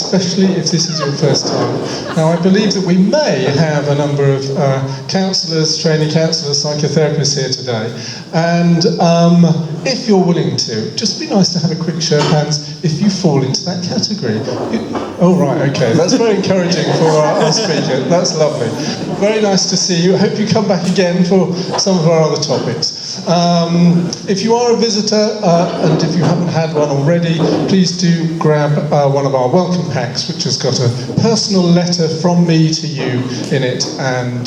especially if this is your first time. Now, I believe that we may have a number of counsellors, trainee counsellors, psychotherapists here today, and if you're willing to, just be nice to have a quick show of hands if you fall into that category. Oh, right, okay, that's very encouraging for our speaker, that's lovely. Very nice to see you. I hope you come back again for some of our other topics. If you are a visitor, and if you haven't had one already, please do grab one of our welcome packs, which has got a personal letter from me to you in it, and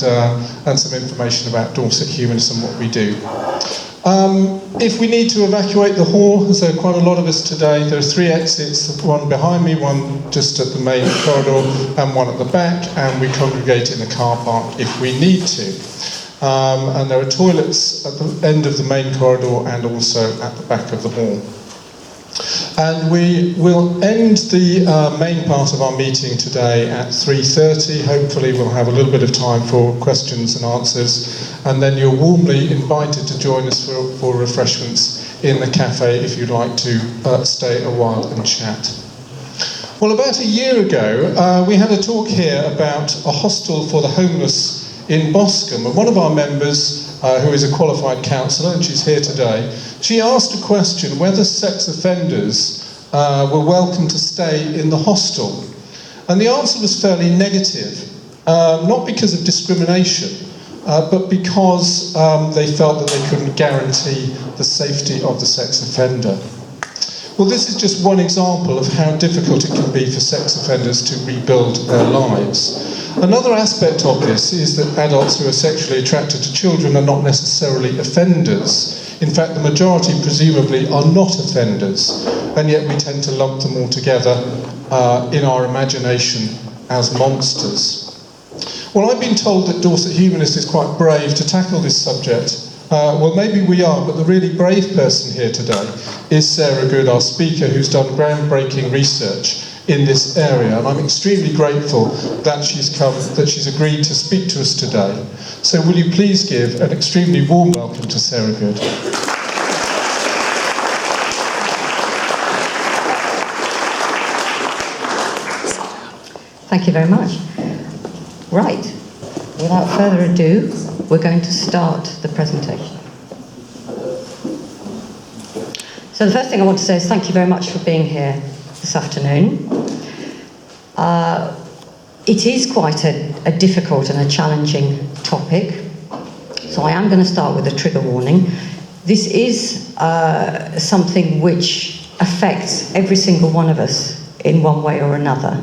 some information about Dorset Humanists and what we do. If we need to evacuate the hall, as there are quite a lot of us today, there are 3 exits, one behind me, one just at the main corridor, and one at the back, and we congregate in the car park if we need to. And there are toilets at the end of the main corridor and also at the back of the hall. And we will end the main part of our meeting today at 3:30. Hopefully we'll have a little bit of time for questions and answers, and then you're warmly invited to join us for refreshments in the cafe if you'd like to stay a while and chat. Well, about a year ago we had a talk here about a hostel for the homeless in Boscombe, and one of our members, who is a qualified counsellor, and she's here today, she asked a question whether sex offenders were welcome to stay in the hostel. And the answer was fairly negative, not because of discrimination, but because they felt that they couldn't guarantee the safety of the sex offender. Well, this is just one example of how difficult it can be for sex offenders to rebuild their lives. Another aspect of this is that adults who are sexually attracted to children are not necessarily offenders. In fact, the majority presumably are not offenders, and yet we tend to lump them all together in our imagination as monsters. Well, I've been told that Dorset Humanists is quite brave to tackle this subject. Well, maybe we are, but the really brave person here today is Sarah Goode, our speaker, who's done groundbreaking research in this area, and I'm extremely grateful that she's agreed to speak to us today. So will you please give an extremely warm welcome to Sarah Goode. Thank you very much. Right, without further ado, we're going to start the presentation. So the first thing I want to say is thank you very much for being here this afternoon. It is quite a difficult and a challenging topic, so I am going to start with a trigger warning. This is something which affects every single one of us in one way or another,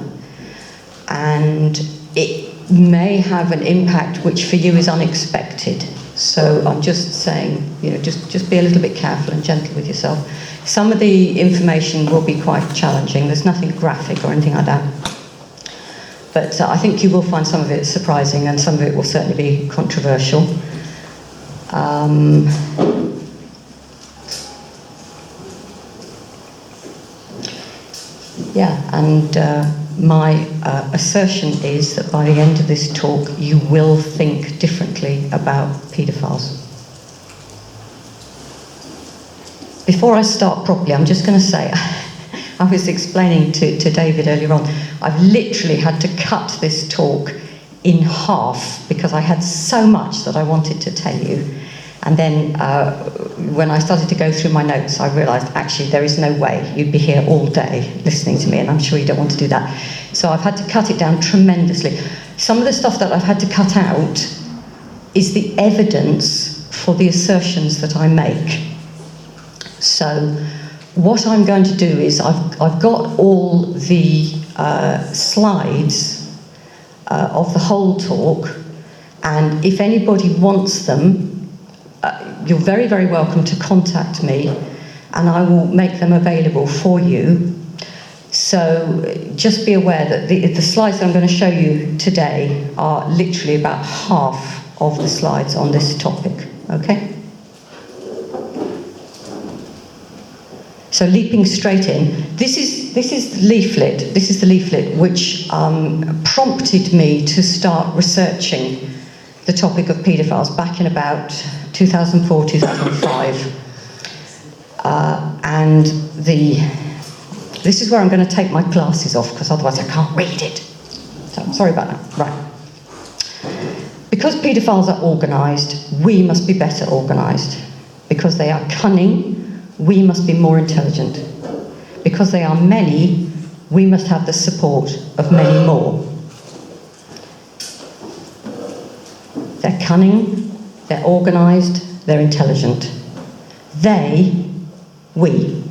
and it may have an impact which for you is unexpected. So I'm just saying, just be a little bit careful and gentle with yourself. Some of the information will be quite challenging. There's nothing graphic or anything like that. But I think you will find some of it surprising, and some of it will certainly be controversial. My assertion is that by the end of this talk, you will think differently about paedophiles. Before I start properly, I'm just going to say, I was explaining to David earlier on, I've literally had to cut this talk in half because I had so much that I wanted to tell you. And then when I started to go through my notes, I realised actually there is no way you'd be here all day listening to me, and I'm sure you don't want to do that. So I've had to cut it down tremendously. Some of the stuff that I've had to cut out is the evidence for the assertions that I make. So what I'm going to do is I've got all the slides of the whole talk, and if anybody wants them, you're very, very welcome to contact me, and I will make them available for you. So just be aware that the slides that I'm going to show you today are literally about half of the slides on this topic, okay? So leaping straight in, this is the leaflet. This is the leaflet which prompted me to start researching the topic of paedophiles back in about 2004, 2005. And This is where I'm going to take my glasses off, because otherwise I can't read it. So, sorry about that. Right. Because paedophiles are organised, we must be better organised. Because they are cunning, we must be more intelligent. Because they are many, we must have the support of many more. They're cunning, they're organised, they're intelligent. They, we.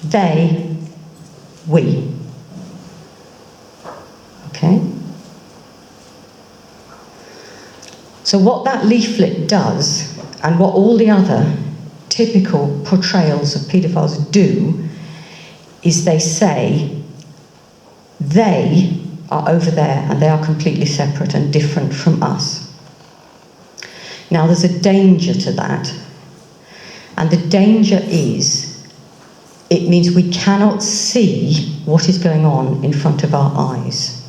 They, we. Okay? So what that leaflet does, and what all the other typical portrayals of paedophiles do, is they say they are over there and they are completely separate and different from us. Now there's a danger to that, and the danger is it means we cannot see what is going on in front of our eyes.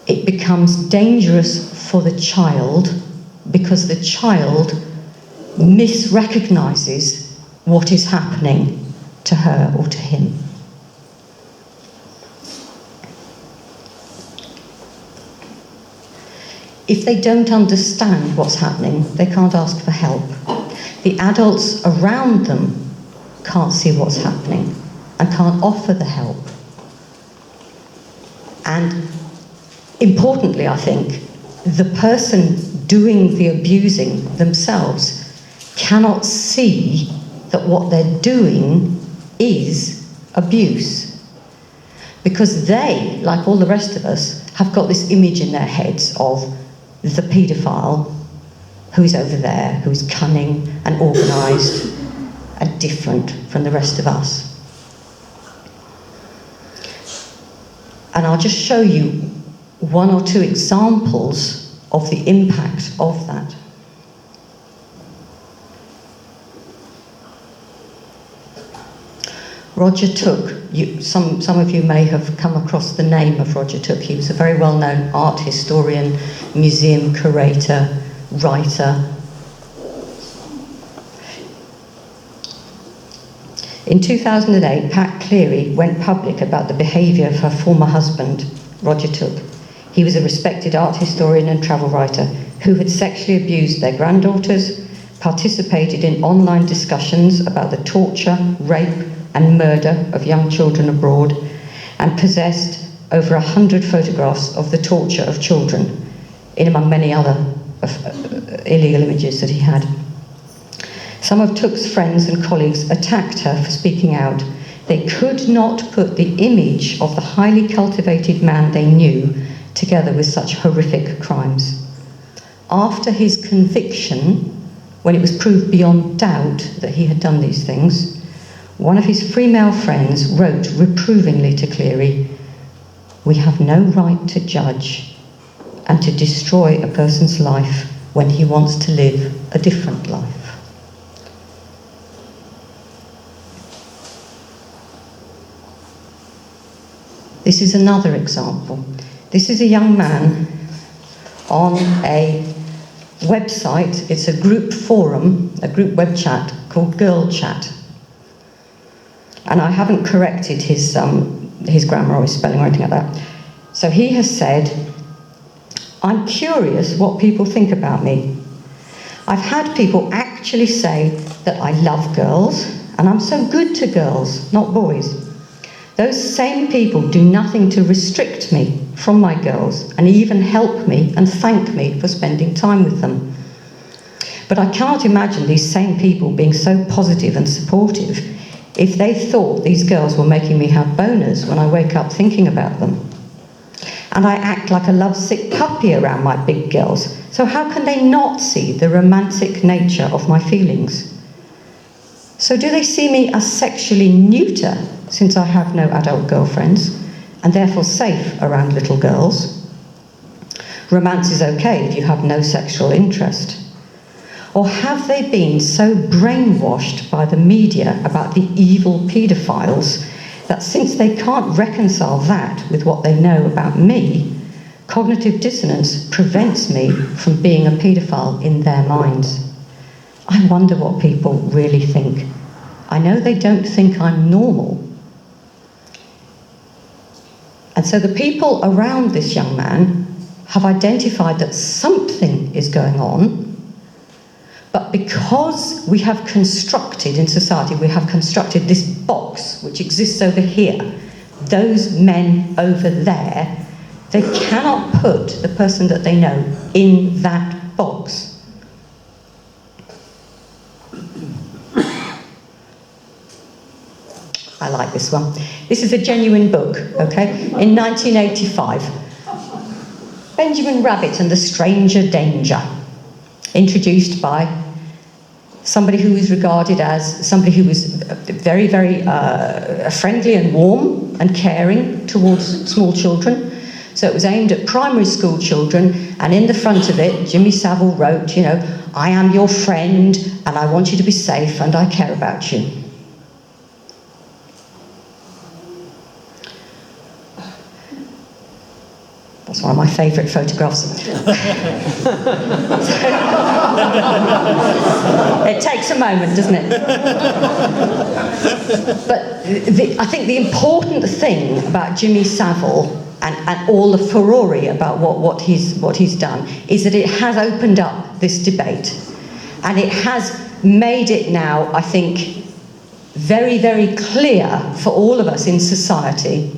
It becomes dangerous for the child because the child misrecognises what is happening to her or to him. If they don't understand what's happening, they can't ask for help. The adults around them can't see what's happening and can't offer the help. And importantly, I think, the person doing the abusing themselves cannot see that what they're doing is abuse. Because they, like all the rest of us, have got this image in their heads of the paedophile who is over there, who is cunning and organised and different from the rest of us. And I'll just show you one or two examples of the impact of that. Roger Tooke, some of you may have come across the name of Roger Tooke. He was a very well-known art historian, museum curator, writer. In 2008, Pat Cleary went public about the behaviour of her former husband, Roger Tooke. He was a respected art historian and travel writer who had sexually abused their granddaughters, participated in online discussions about the torture, rape, and murder of young children abroad, and possessed over 100 photographs of the torture of children, in among many other illegal images that he had. Some of Tooke's friends and colleagues attacked her for speaking out. They could not put the image of the highly cultivated man they knew together with such horrific crimes. After his conviction, when it was proved beyond doubt that he had done these things, one of his female friends wrote reprovingly to Cleary, "We have no right to judge and to destroy a person's life when he wants to live a different life." This is another example. This is a young man on a website. It's a group forum, a group web chat called Girl Chat. And I haven't corrected his grammar or his spelling or anything like that. So he has said, "I'm curious what people think about me. I've had people actually say that I love girls and I'm so good to girls, not boys. Those same people do nothing to restrict me from my girls and even help me and thank me for spending time with them. But I cannot imagine these same people being so positive and supportive if they thought these girls were making me have boners when I wake up thinking about them. And I act like a lovesick puppy around my big girls, so how can they not see the romantic nature of my feelings? So do they see me as sexually neuter, since I have no adult girlfriends, and therefore safe around little girls? Romance is okay if you have no sexual interest. Or have they been so brainwashed by the media about the evil paedophiles that since they can't reconcile that with what they know about me, cognitive dissonance prevents me from being a paedophile in their minds? I wonder what people really think. I know they don't think I'm normal, And so the people around this young man have identified that something is going on, but because we have constructed in society, we have constructed this box which exists over here, those men over there, they cannot put the person that they know in that box. I like this one. This is a genuine book, okay? In 1985. Benjamin Rabbit and the Stranger Danger. Introduced by somebody who is regarded as somebody who was very, very friendly and warm and caring towards small children. So it was aimed at primary school children, and in the front of it, Jimmy Savile wrote, you know, I am your friend, and I want you to be safe, and I care about you. That's one of my favourite photographs. It takes a moment, doesn't it? But I think the important thing about Jimmy Savile and all the furore about what he's done is that it has opened up this debate, and it has made it now, I think, very, very clear for all of us in society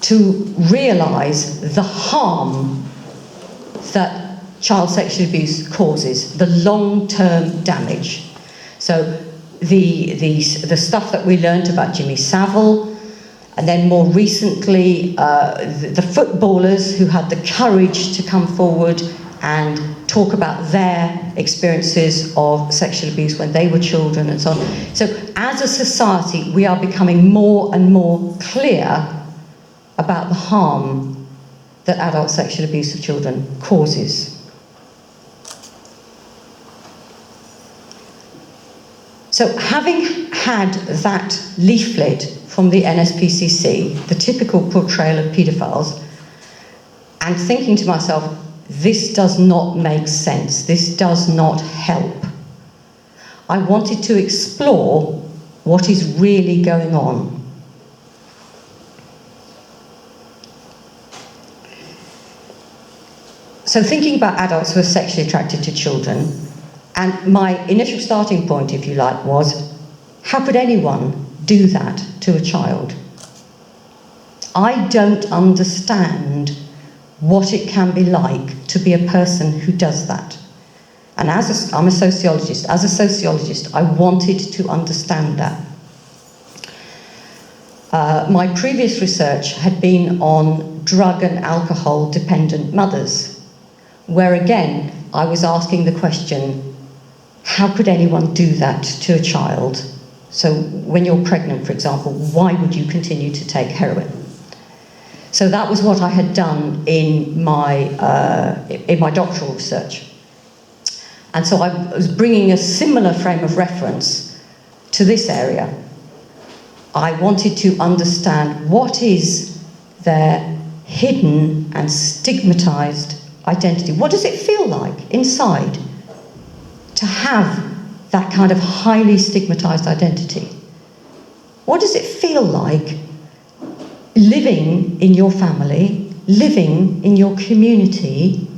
to realise the harm that child sexual abuse causes, the long-term damage. So the stuff that we learned about Jimmy Savile, and then more recently the footballers who had the courage to come forward and talk about their experiences of sexual abuse when they were children and so on. So as a society, we are becoming more and more clear about the harm that adult sexual abuse of children causes. So having had that leaflet from the NSPCC, the typical portrayal of paedophiles, and thinking to myself, this does not make sense, this does not help, I wanted to explore what is really going on. So thinking about adults who are sexually attracted to children, and my initial starting point, if you like, was, how could anyone do that to a child? I don't understand what it can be like to be a person who does that. And I'm a sociologist. As a sociologist, I wanted to understand that. My previous research had been on drug and alcohol dependent mothers, where again, I was asking the question, how could anyone do that to a child? So when you're pregnant, for example, why would you continue to take heroin? So that was what I had done in my doctoral research. And so I was bringing a similar frame of reference to this area. I wanted to understand what is their hidden and stigmatized identity. What does it feel like inside to have that kind of highly stigmatized identity? What does it feel like living in your family, living in your community,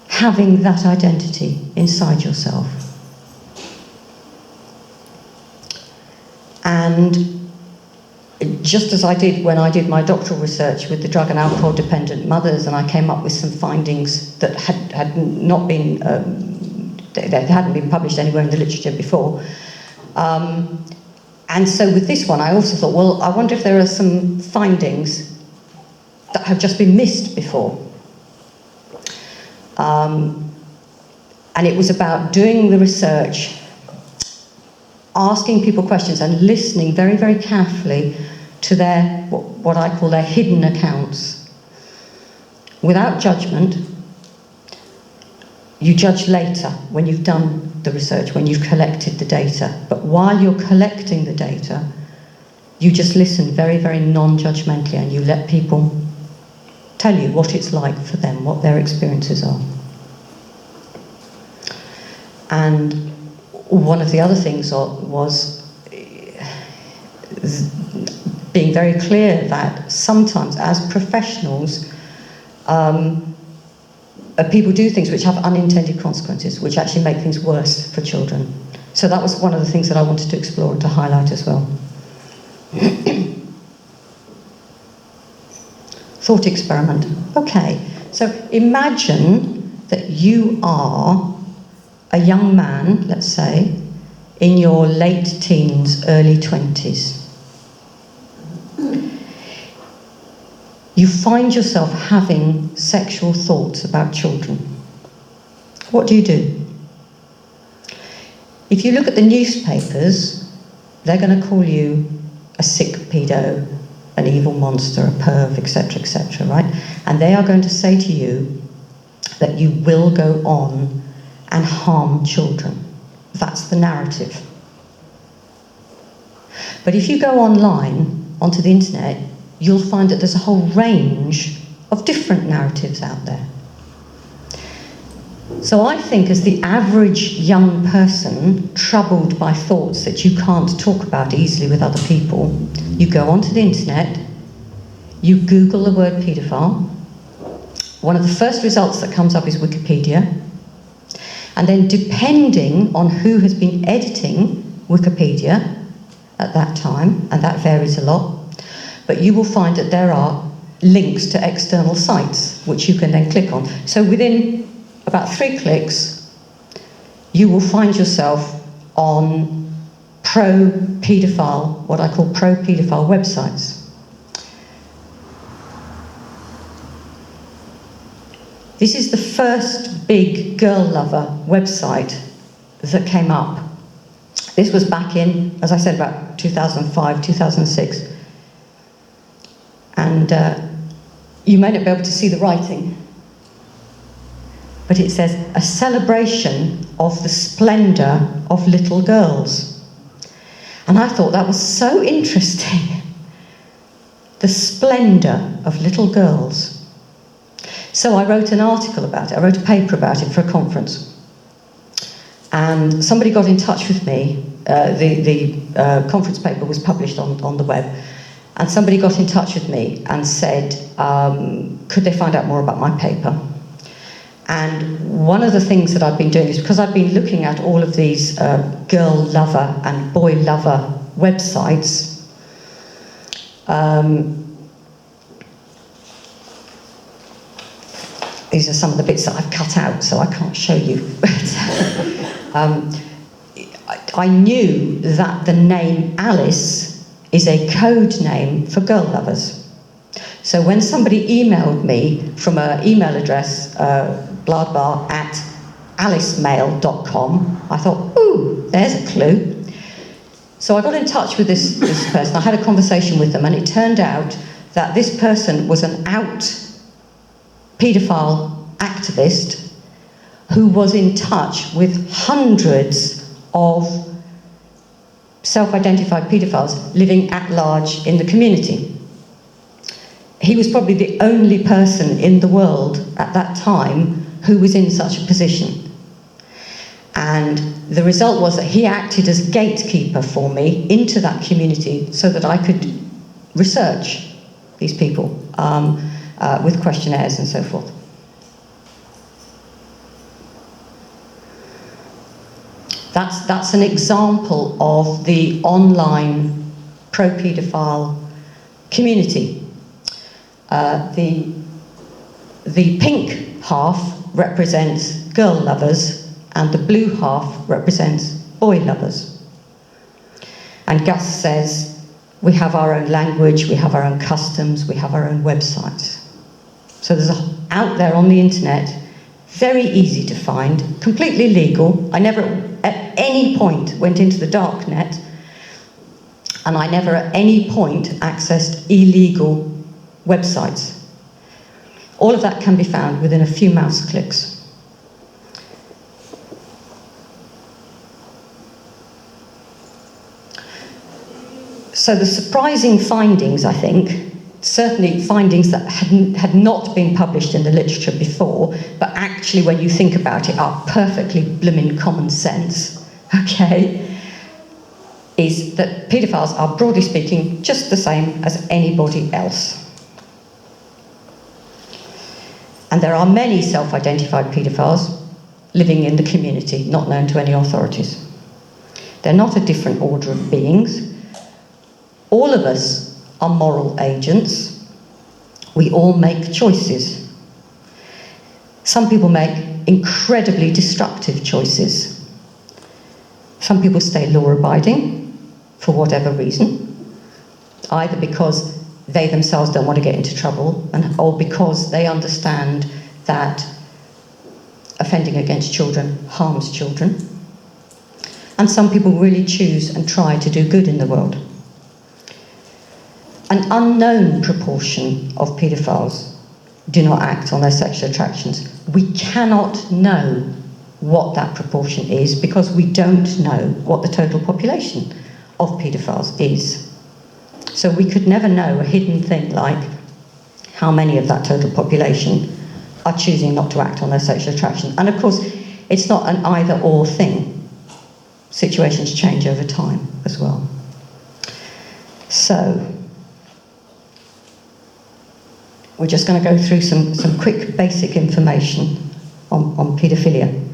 having that identity inside yourself? And just as I did when I did my doctoral research with the drug and alcohol dependent mothers, and I came up with some findings that had not been, that hadn't been published anywhere in the literature before. And so with this one, I also thought, well, I wonder if there are some findings that have just been missed before. And it was about doing the research, asking people questions and listening very, very carefully to their, what I call their hidden accounts. Without judgment. You judge later when you've done the research, when you've collected the data. But while you're collecting the data, you just listen very, very non-judgmentally, and you let people tell you what it's like for them, what their experiences are. And one of the other things was being very clear that sometimes, as professionals, people do things which have unintended consequences, which actually make things worse for children. So that was one of the things that I wanted to explore and to highlight as well. Thought experiment. Okay, so imagine that you are a young man, let's say, in your late teens, early 20s. You find yourself having sexual thoughts about children. What do you do? If you look at the newspapers, they're going to call you a sick pedo, an evil monster, a perv, etc., right? And they are going to say to you that you will go on and harm children. That's the narrative. But if you go online, onto the internet, you'll find that there's a whole range of different narratives out there. So I think as the average young person troubled by thoughts that you can't talk about easily with other people, you go onto the internet, you Google the word paedophile. One of the first results that comes up is Wikipedia. And then depending on who has been editing Wikipedia at that time, and that varies a lot, but you will find that there are links to external sites which you can then click on. So within about 3 clicks, you will find yourself on pro-paedophile, what I call pro-paedophile websites. This is the first big girl lover website that came up. This was back in, as I said, about 2005, 2006. And you may not be able to see the writing, but it says, a celebration of the splendour of little girls. And I thought that was so interesting. The splendour of little girls. So I wrote an article about it. I wrote a paper about it for a conference. And somebody got in touch with me. The conference paper was published on the web. And somebody got in touch with me and said, could they find out more about my paper? And one of the things that I've been doing is, because I've been looking at all of these girl lover and boy lover websites, these are some of the bits that I've cut out, so I can't show you. I knew that the name Alice is a code name for girl lovers. So when somebody emailed me from an email address, bladbar@alicemail.com, I thought, ooh, there's a clue. So I got in touch with this person. I had a conversation with them, and it turned out that this person was an out paedophile activist who was in touch with hundreds of self-identified paedophiles living at large in the community. He was probably the only person in the world at that time who was in such a position. And the result was that he acted as gatekeeper for me into that community so that I could research these people with questionnaires and so forth. That's an example of the online pro-paedophile community. The pink half represents girl lovers and the blue half represents boy lovers. And Gus says, we have our own language, we have our own customs, we have our own websites. So there's out there on the internet, very easy to find, completely legal. I never at any point went into the dark net, and I never at any point accessed illegal websites. All of that can be found within a few mouse clicks. So the surprising findings, I think, certainly findings that had not been published in the literature before, but actually when you think about it are perfectly blooming common sense, okay? is that paedophiles are, broadly speaking, just the same as anybody else. And there are many self-identified paedophiles living in the community, not known to any authorities. They're not a different order of beings. All of us are moral agents. We all make choices. Some people make incredibly destructive choices. Some people stay law-abiding for whatever reason, either because they themselves don't want to get into trouble, or because they understand that offending against children harms children. And some people really choose and try to do good in the world. An unknown proportion of paedophiles do not act on their sexual attractions. We cannot know what that proportion is because we don't know what the total population of paedophiles is. So we could never know a hidden thing like how many of that total population are choosing not to act on their sexual attraction. And of course, it's not an either-or thing. Situations change over time as well. So, we're just going to go through some quick basic information on paedophilia.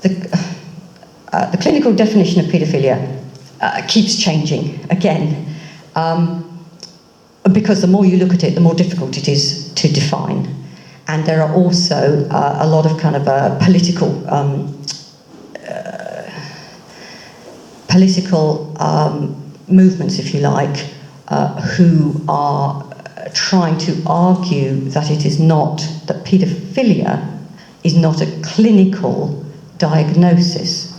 The clinical definition of paedophilia keeps changing again, because the more you look at it, the more difficult it is to define. And there are also a lot of kind of political movements, if you like, who are trying to argue that it is not, that paedophilia is not a clinical diagnosis.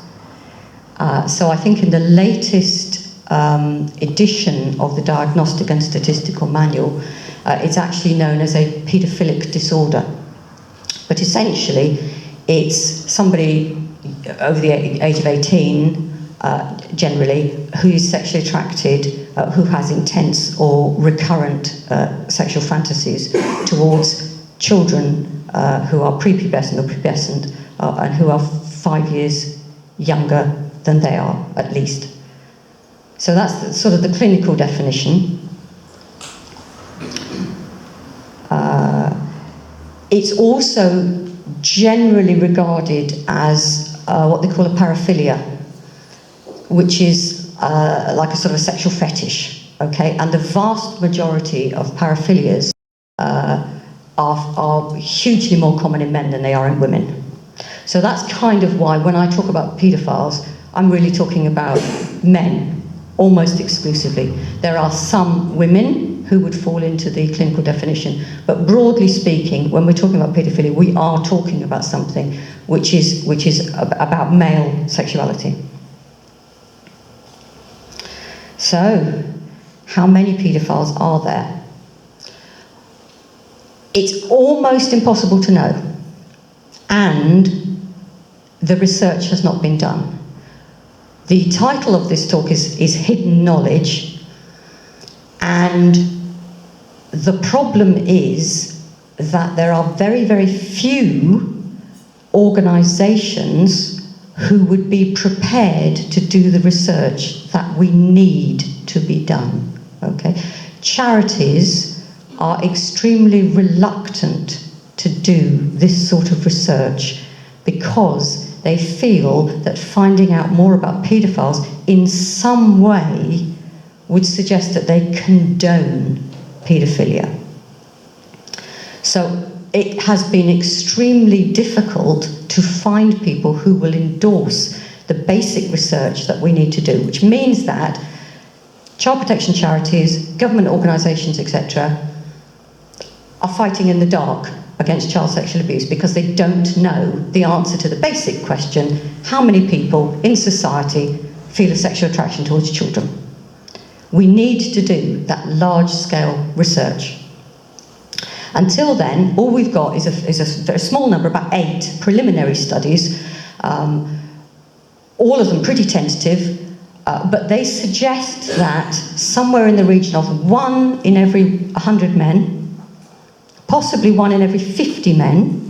So I think in the latest edition of the Diagnostic and Statistical Manual, it's actually known as a paedophilic disorder. But essentially, it's somebody over the age of 18, generally, who is sexually attracted, who has intense or recurrent sexual fantasies towards children who are prepubescent or pubescent, and who are 5 years younger than they are, at least. So that's sort of the clinical definition. It's also generally regarded as what they call a paraphilia, which is like a sort of a sexual fetish, okay? And the vast majority of paraphilias are hugely more common in men than they are in women. So that's kind of why when I talk about paedophiles, I'm really talking about men, almost exclusively. There are some women who would fall into the clinical definition, but broadly speaking, when we're talking about paedophilia, we are talking about something which is about male sexuality. So, how many paedophiles are there? It's almost impossible to know, and the research has not been done. The title of this talk is Hidden Knowledge, and the problem is that there are very, very few organisations who would be prepared to do the research that we need to be done, okay? Charities are extremely reluctant to do this sort of research because they feel that finding out more about paedophiles in some way would suggest that they condone paedophilia. So it has been extremely difficult to find people who will endorse the basic research that we need to do, which means that child protection charities, government organisations, etc., are fighting in the dark against child sexual abuse because they don't know the answer to the basic question: how many people in society feel a sexual attraction towards children? We need to do that large-scale research. Until then, all we've got is a very small number, about 8 preliminary studies, all of them pretty tentative, but they suggest that somewhere in the region of 1 in every 100 men, possibly 1 in every 50 men,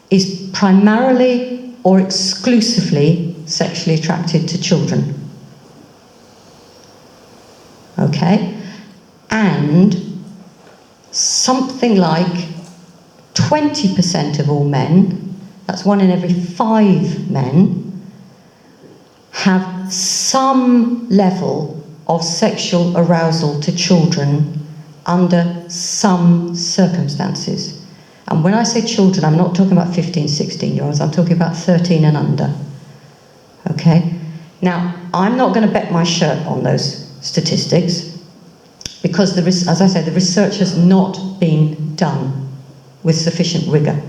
is primarily or exclusively sexually attracted to children. okay? And something like 20% of all men, that's 1 in every 5 men, have some level of sexual arousal to children under some circumstances. And when I say children, I'm not talking about 15, 16-year-olds, I'm talking about 13 and under. Okay? Now, I'm not going to bet my shirt on those statistics because, as I said, the research has not been done with sufficient rigour.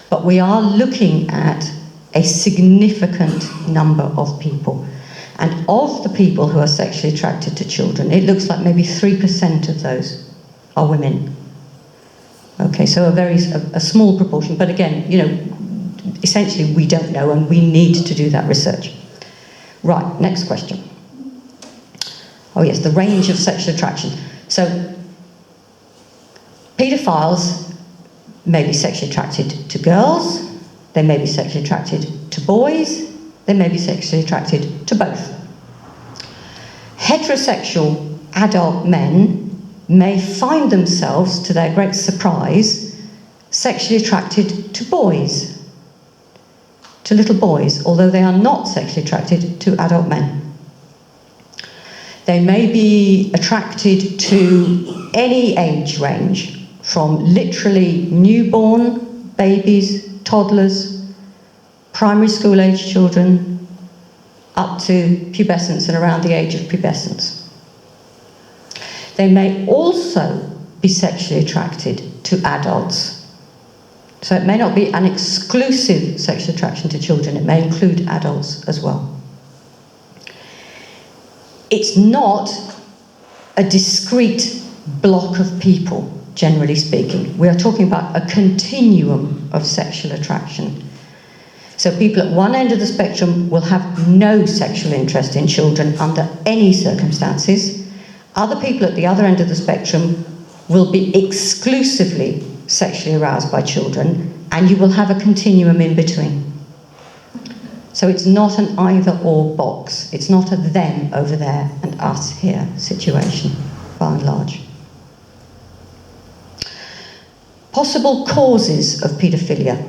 But we are looking at a significant number of people. And of the people who are sexually attracted to children, it looks like maybe 3% of those are women. Okay, so a small proportion, but again, you know, essentially we don't know and we need to do that research. Right, next question. Oh yes, the range of sexual attraction. So, paedophiles may be sexually attracted to girls, they may be sexually attracted to boys, they may be sexually attracted to both. Heterosexual adult men may find themselves, to their great surprise, sexually attracted to boys, to little boys, although they are not sexually attracted to adult men. They may be attracted to any age range, from literally newborn babies, toddlers, primary school age children, up to pubescence and around the age of pubescence. They may also be sexually attracted to adults. So it may not be an exclusive sexual attraction to children, it may include adults as well. It's not a discrete block of people, generally speaking. We are talking about a continuum of sexual attraction. So people at one end of the spectrum will have no sexual interest in children under any circumstances. Other people at the other end of the spectrum will be exclusively sexually aroused by children, and you will have a continuum in between. So it's not an either-or box. It's not a them over there and us here situation, by and large. Possible causes of paedophilia.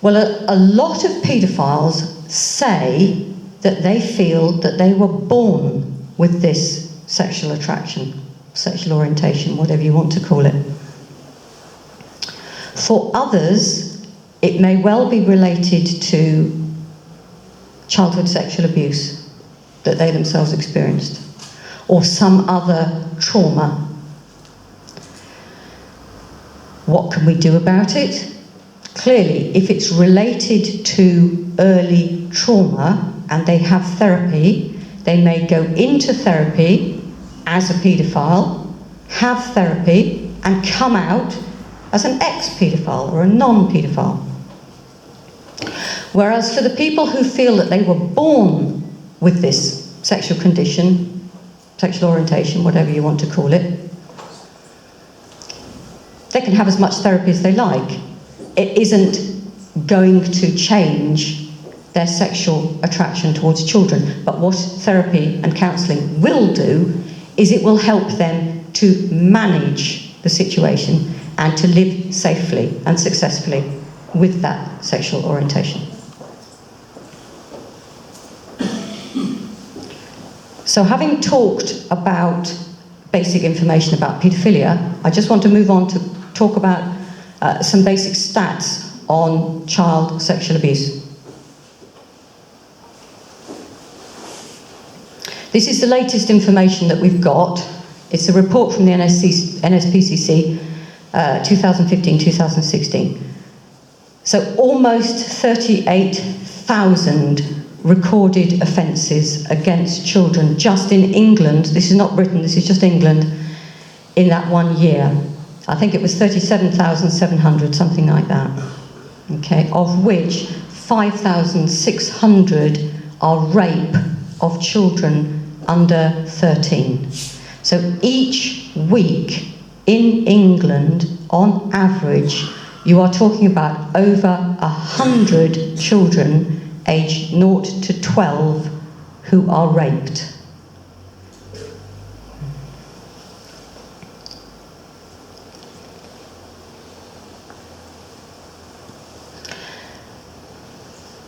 Well, a lot of paedophiles say that they feel that they were born with this sexual attraction, sexual orientation, whatever you want to call it. For others, it may well be related to childhood sexual abuse that they themselves experienced, or some other trauma. What can we do about it? Clearly, if it's related to early trauma and they have therapy, they may go into therapy as a paedophile, have therapy, and come out as an ex-paedophile or a non-paedophile. Whereas for the people who feel that they were born with this sexual condition, sexual orientation, whatever you want to call it, they can have as much therapy as they like. It isn't going to change their sexual attraction towards children. But what therapy and counselling will do is it will help them to manage the situation and to live safely and successfully with that sexual orientation. So having talked about basic information about paedophilia, I just want to move on to talk about some basic stats on child sexual abuse. This is the latest information that we've got. It's a report from the NSPCC, 2015-2016. So almost 38,000 recorded offences against children just in England. This is not Britain, this is just England, in that 1 year. I think it was 37,700, something like that. Okay, of which 5,600 are rape of children under 13. So each week in England, on average, you are talking about over 100 children aged 0 to 12 who are raped.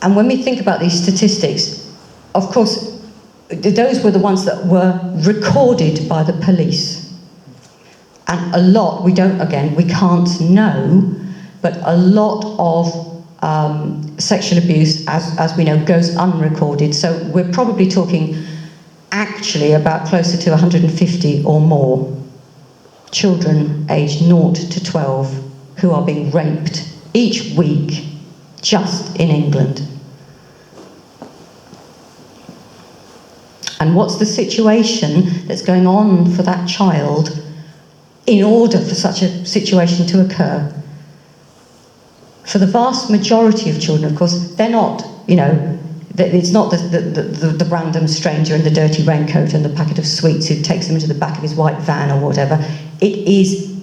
And when we think about these statistics, of course, those were the ones that were recorded by the police. And a lot, we can't know, but a lot of sexual abuse, as we know, goes unrecorded. So we're probably talking actually about closer to 150 or more children aged 0 to 12 who are being raped each week just in England. And what's the situation that's going on for that child in order for such a situation to occur? For the vast majority of children, of course, they're not, it's not the random stranger in the dirty raincoat and the packet of sweets who takes them into the back of his white van or whatever. It is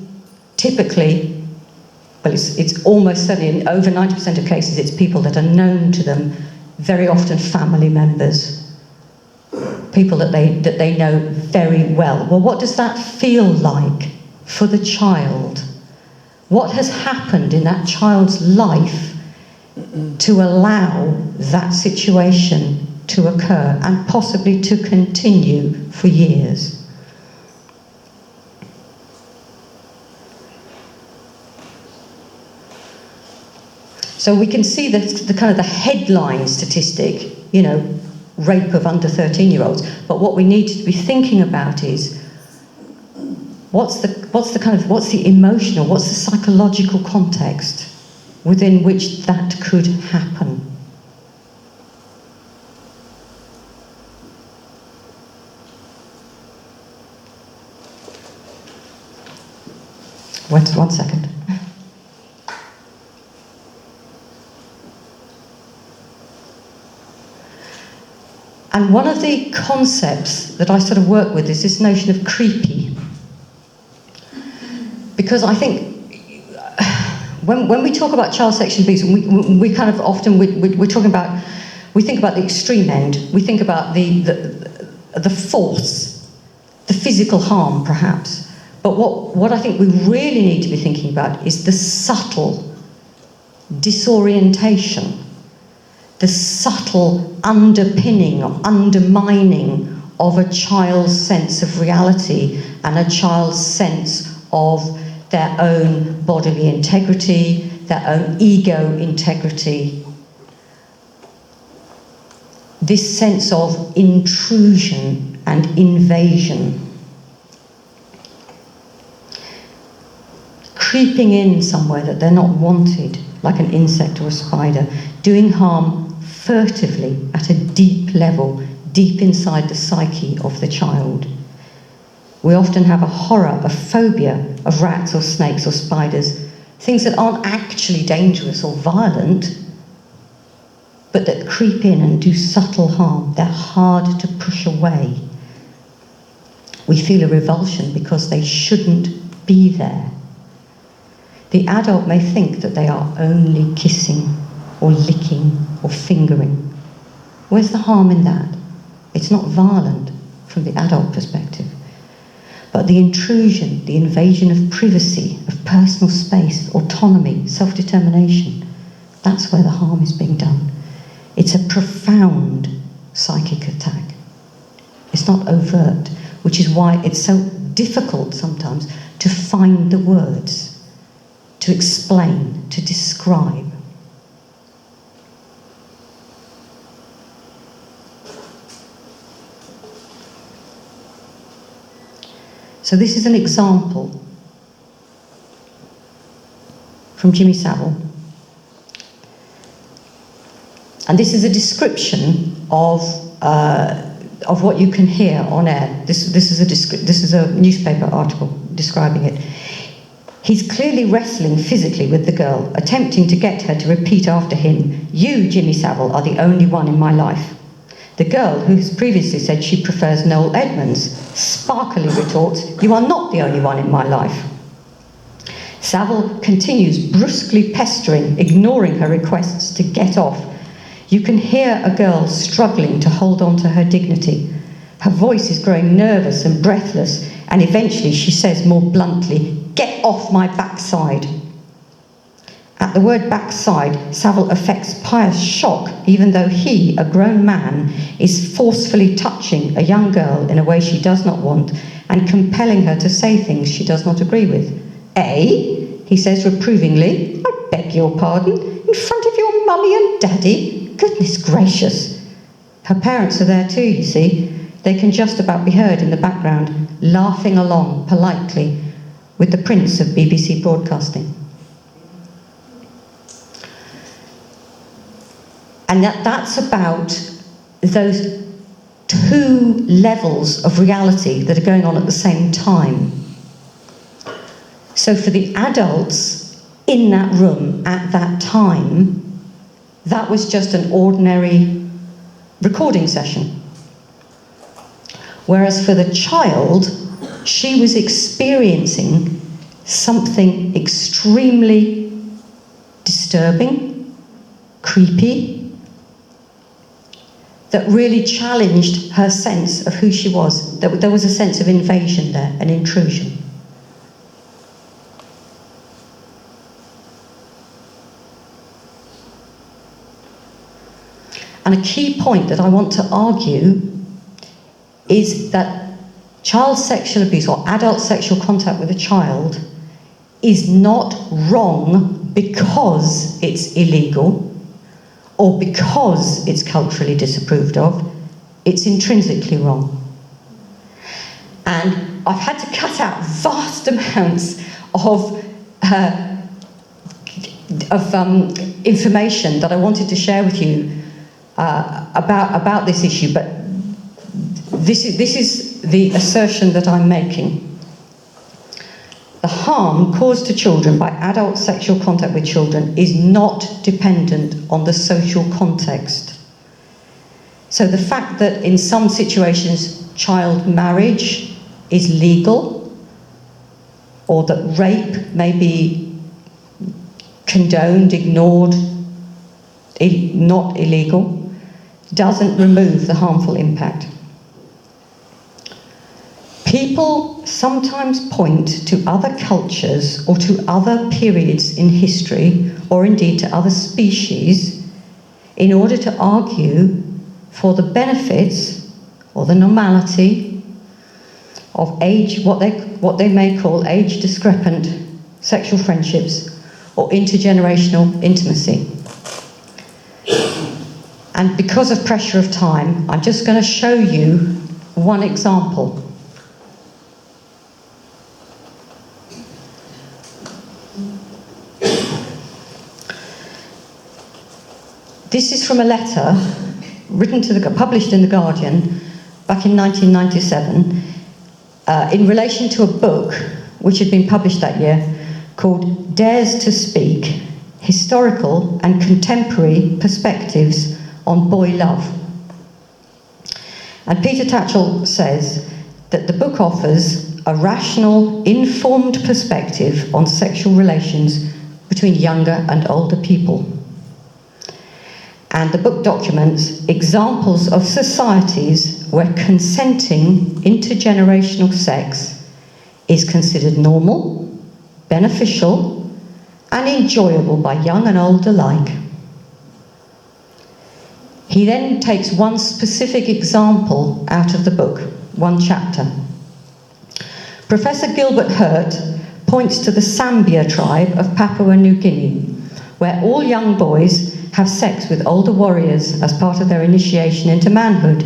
typically, well, it's almost certainly, in over 90% of cases, it's people that are known to them, very often family members, people that they know very well. Well, what does that feel like for the child? What has happened in that child's life to allow that situation to occur and possibly to continue for years? So we can see the kind of the headline statistic, rape of under 13-year-olds. But what we need to be thinking about is what's the emotional, what's the psychological context within which that could happen? Wait 1 second. And one of the concepts that I sort of work with is this notion of creepy. Because I think when we talk about child sexual abuse, we kind of often, we're talking about, we think about the extreme end, we think about the force, the physical harm perhaps. But what I think we really need to be thinking about is the subtle disorientation, the subtle underpinning or undermining of a child's sense of reality and a child's sense of their own bodily integrity, their own ego integrity. This sense of intrusion and invasion. Creeping in somewhere that they're not wanted, like an insect or a spider, doing harm furtively at a deep level, deep inside the psyche of the child. We often have a horror, a phobia of rats or snakes or spiders, things that aren't actually dangerous or violent, but that creep in and do subtle harm. They're hard to push away. We feel a revulsion because they shouldn't be there. The adult may think that they are only kissing or licking or fingering. Where's the harm in that? It's not violent from the adult perspective. But the intrusion, the invasion of privacy, of personal space, autonomy, self-determination, that's where the harm is being done. It's a profound psychic attack. It's not overt, which is why it's so difficult sometimes to find the words, to explain, to describe. So this is an example from Jimmy Savile. And this is a description of what you can hear on air. This is a newspaper article describing it. He's clearly wrestling physically with the girl, attempting to get her to repeat after him, "You, Jimmy Savile, are the only one in my life." The girl, who has previously said she prefers Noel Edmonds, sparkily retorts, "You are not the only one in my life." Savile continues brusquely pestering, ignoring her requests to get off. You can hear a girl struggling to hold on to her dignity. Her voice is growing nervous and breathless, and eventually she says more bluntly, "Get off my backside." At the word backside, Saville affects pious shock, even though he, a grown man, is forcefully touching a young girl in a way she does not want and compelling her to say things she does not agree with. He says reprovingly, I beg your pardon, in front of your mummy and daddy? Goodness gracious. Her parents are there too, you see. They can just about be heard in the background, laughing along politely with the prince of BBC broadcasting. And that's about those two levels of reality that are going on at the same time. So for the adults in that room at that time, that was just an ordinary recording session. Whereas for the child, she was experiencing something extremely disturbing, creepy, that really challenged her sense of who she was. There was a sense of invasion there, an intrusion. And a key point that I want to argue is that child sexual abuse or adult sexual contact with a child is not wrong because it's illegal or because it's culturally disapproved of. It's intrinsically wrong. And I've had to cut out vast amounts of information that I wanted to share with you about this issue, but this is the assertion that I'm making. The harm caused to children by adult sexual contact with children is not dependent on the social context. So the fact that in some situations child marriage is legal, or that rape may be condoned, ignored, not illegal, doesn't remove the harmful impact. People sometimes point to other cultures or to other periods in history, or indeed to other species, in order to argue for the benefits or the normality of age, what they may call age discrepant sexual friendships or intergenerational intimacy. And because of pressure of time, I'm just going to show you one example. This is from a letter published in The Guardian back in 1997 in relation to a book which had been published that year called Dares to Speak: Historical and Contemporary Perspectives on Boy Love. And Peter Tatchell says that the book offers a rational, informed perspective on sexual relations between younger and older people. And the book documents examples of societies where consenting intergenerational sex is considered normal, beneficial, and enjoyable by young and old alike. He then takes one specific example out of the book, one chapter. Professor Gilbert Hurt points to the Sambia tribe of Papua New Guinea, where all young boys have sex with older warriors as part of their initiation into manhood.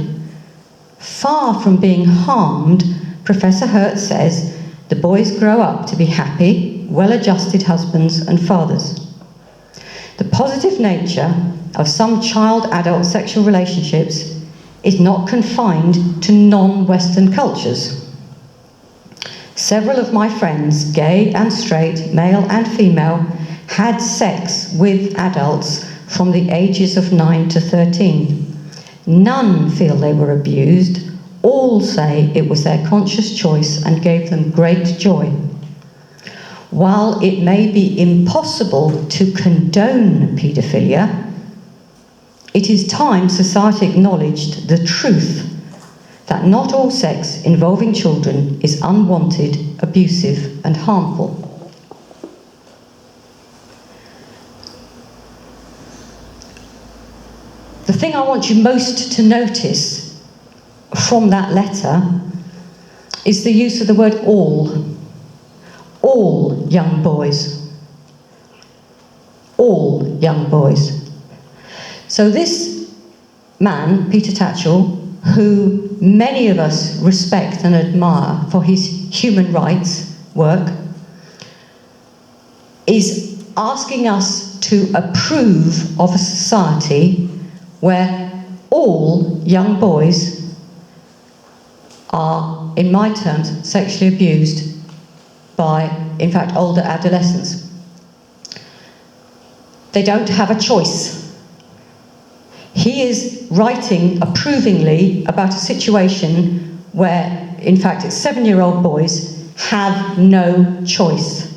Far from being harmed, Professor Hurt says the boys grow up to be happy, well-adjusted husbands and fathers. The positive nature of some child-adult sexual relationships is not confined to non-Western cultures. Several of my friends, gay and straight, male and female, had sex with adults from the ages of 9 to 13. None feel they were abused. All say it was their conscious choice and gave them great joy. While it may be impossible to condone paedophilia, it is time society acknowledged the truth that not all sex involving children is unwanted, abusive, and harmful. the thing I want you most to notice from that letter is the use of the word all. All young boys. All young boys. So this man, Peter Tatchell, who many of us respect and admire for his human rights work, is asking us to approve of a society where all young boys are, in my terms, sexually abused by, in fact, older adolescents. They don't have a choice. He is writing approvingly about a situation where, in fact, 7-year-old boys have no choice.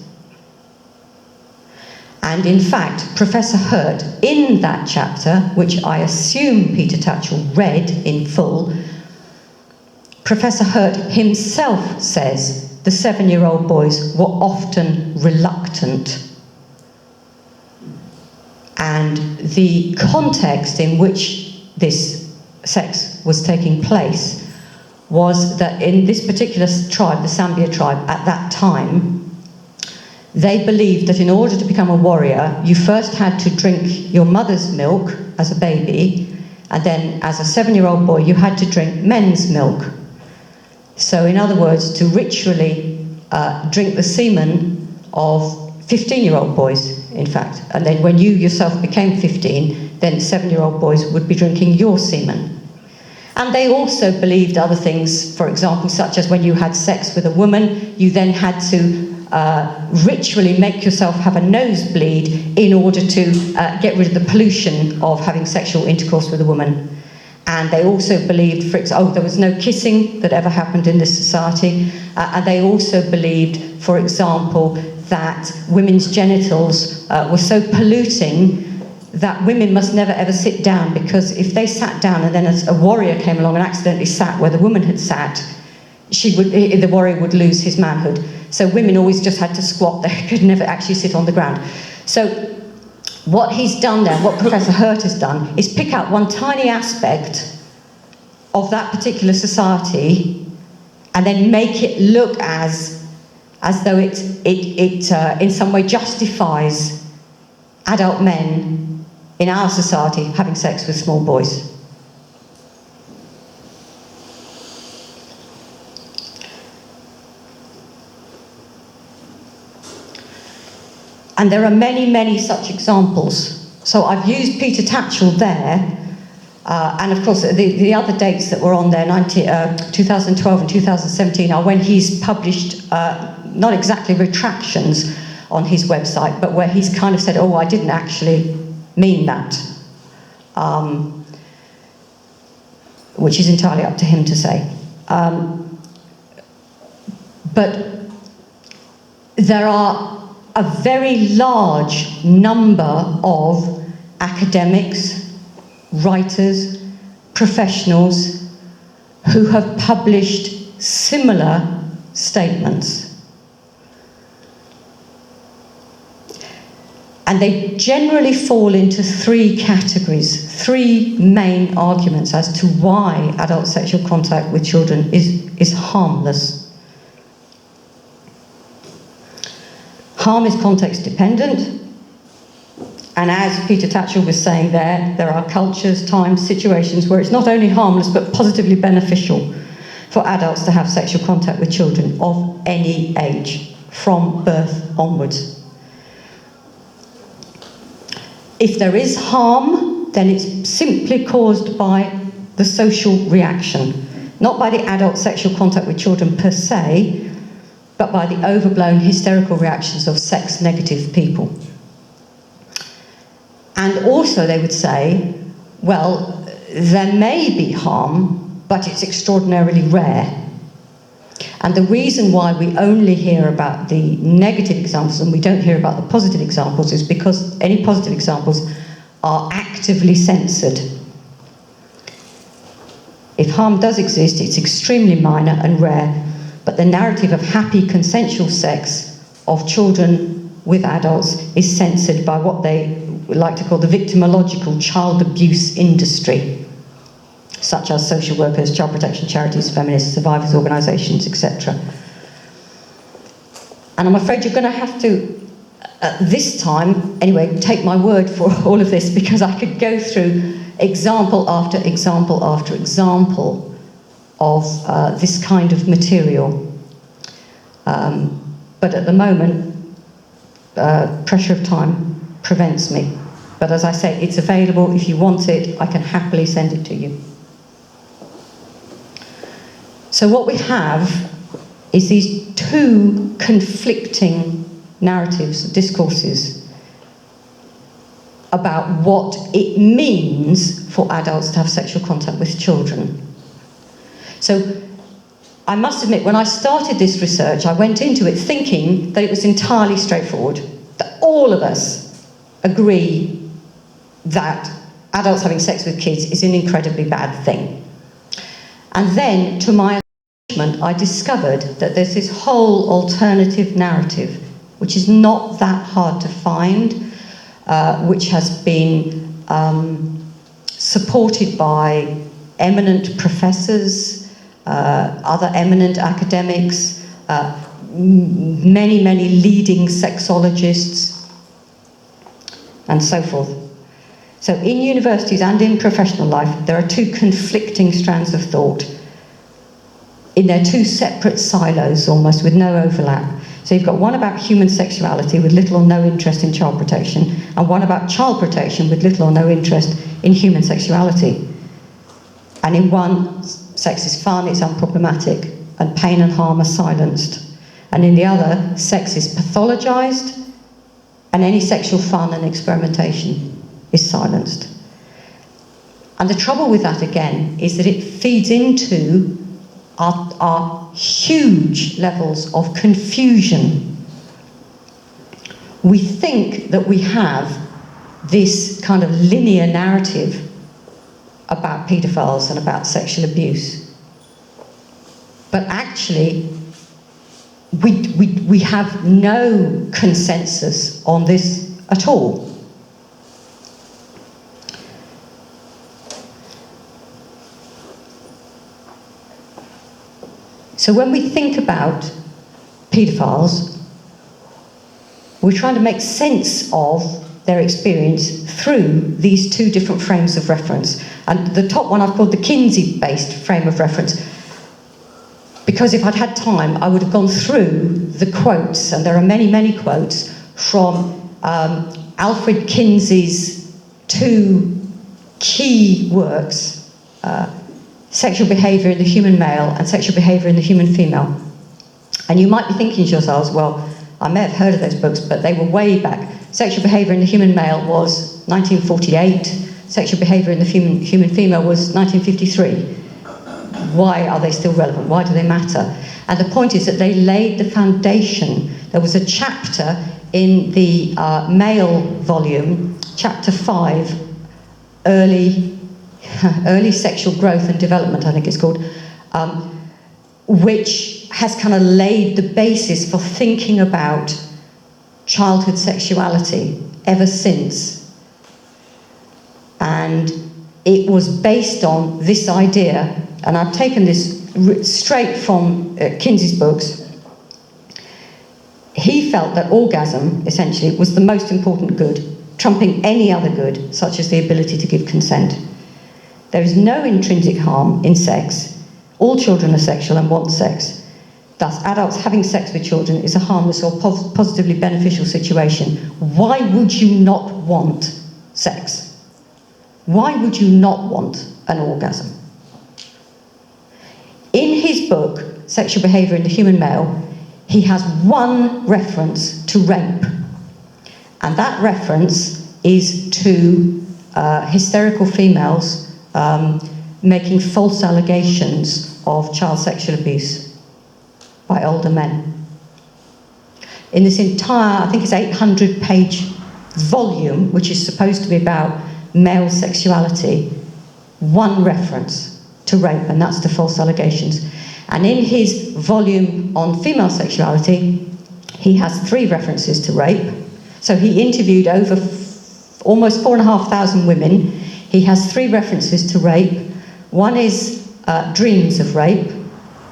And in fact, Professor Hurt, in that chapter, which I assume Peter Tatchell read in full, Professor Hurt himself says the 7-year-old boys were often reluctant. And the context in which this sex was taking place was that in this particular tribe, the Sambia tribe, at that time, they believed that in order to become a warrior, you first had to drink your mother's milk as a baby, and then as a 7-year-old boy, you had to drink men's milk. So in other words, to ritually drink the semen of 15-year-old boys, in fact. And then when you yourself became 15, then 7-year-old boys would be drinking your semen. And they also believed other things, for example, such as when you had sex with a woman, you then had to ritually make yourself have a nosebleed in order to get rid of the pollution of having sexual intercourse with a woman. And they also believed, there was no kissing that ever happened in this society. And they also believed, for example, that women's genitals were so polluting that women must never ever sit down, because if they sat down and then a warrior came along and accidentally sat where the woman had sat, the warrior would lose his manhood. So women always just had to squat. They could never actually sit on the ground. So what he's done there, what Professor Hurt has done, is pick out one tiny aspect of that particular society and then make it look as though it in some way justifies adult men in our society having sex with small boys. And there are many, many such examples. So I've used Peter Tatchell there, and of course the other dates that were on there, 2012 and 2017, are when he's published, not exactly retractions on his website, but where he's kind of said, oh, I didn't actually mean that, which is entirely up to him to say. But there are a very large number of academics, writers, professionals who have published similar statements. And they generally fall into three categories, three main arguments as to why adult sexual contact with children is harmless. Harm is context dependent, and as Peter Tatchell was saying there are cultures, times, situations where it's not only harmless but positively beneficial for adults to have sexual contact with children of any age, from birth onwards. If there is harm, then it's simply caused by the social reaction, not by the adult sexual contact with children per se, but by the overblown hysterical reactions of sex-negative people. And also they would say, well, there may be harm, but it's extraordinarily rare. And the reason why we only hear about the negative examples and we don't hear about the positive examples is because any positive examples are actively censored. If harm does exist, it's extremely minor and rare, but the narrative of happy consensual sex of children with adults is censored by what they we like to call the victimological child abuse industry, such as social workers, child protection charities, feminist survivors organisations, etc. And I'm afraid you're going to have to, this time, anyway, take my word for all of this, because I could go through example after example after example of this kind of material. But at the moment, pressure of time prevents me. But as I say, it's available. If you want it, I can happily send it to you. So what we have is these two conflicting narratives, discourses, about what it means for adults to have sexual contact with children. So I must admit, when I started this research, I went into it thinking that it was entirely straightforward, that all of us agree that adults having sex with kids is an incredibly bad thing. And then, to my astonishment, I discovered that there's this whole alternative narrative, which is not that hard to find, which has been supported by eminent professors, other eminent academics, many, many leading sexologists, and so forth. So in universities and in professional life, there are two conflicting strands of thought in their two separate silos, almost, with no overlap. So you've got one about human sexuality with little or no interest in child protection, and one about child protection with little or no interest in human sexuality. And in one, sex is fun, it's unproblematic, and pain and harm are silenced. And in the other, sex is pathologised, and any sexual fun and experimentation is silenced. And the trouble with that, again, is that it feeds into our huge levels of confusion. We think that we have this kind of linear narrative about paedophiles and about sexual abuse. But actually, we have no consensus on this at all. So when we think about paedophiles, we're trying to make sense of their experience through these two different frames of reference. And the top one I've called the Kinsey-based frame of reference, because if I'd had time, I would have gone through the quotes, and there are many, many quotes from Alfred Kinsey's two key works, Sexual Behaviour in the Human Male and Sexual Behaviour in the Human Female. And you might be thinking to yourselves, well, I may have heard of those books, but they were way back. Sexual Behaviour in the Human Male was 1948, Sexual Behaviour in the Human Female was 1953. Why are they still relevant? Why do they matter? And the point is that they laid the foundation. There was a chapter in the male volume, chapter 5, early sexual growth and development, I think it's called, which has kind of laid the basis for thinking about childhood sexuality ever since. And it was based on this idea, and I've taken this straight from Kinsey's books. He felt that orgasm, essentially, was the most important good, trumping any other good, such as the ability to give consent. There is no intrinsic harm in sex. All children are sexual and want sex. Thus, adults having sex with children is a harmless or positively beneficial situation. Why would you not want sex? Why would you not want an orgasm? In his book, Sexual Behaviour in the Human Male, he has one reference to rape. And that reference is to hysterical females making false allegations of child sexual abuse by older men. In this entire, I think it's 800-page volume, which is supposed to be about male sexuality, one reference to rape, and that's to false allegations. And in his volume on female sexuality, he has 3 references to rape. So he interviewed over almost 4,500 women. He has 3 references to rape. One is dreams of rape.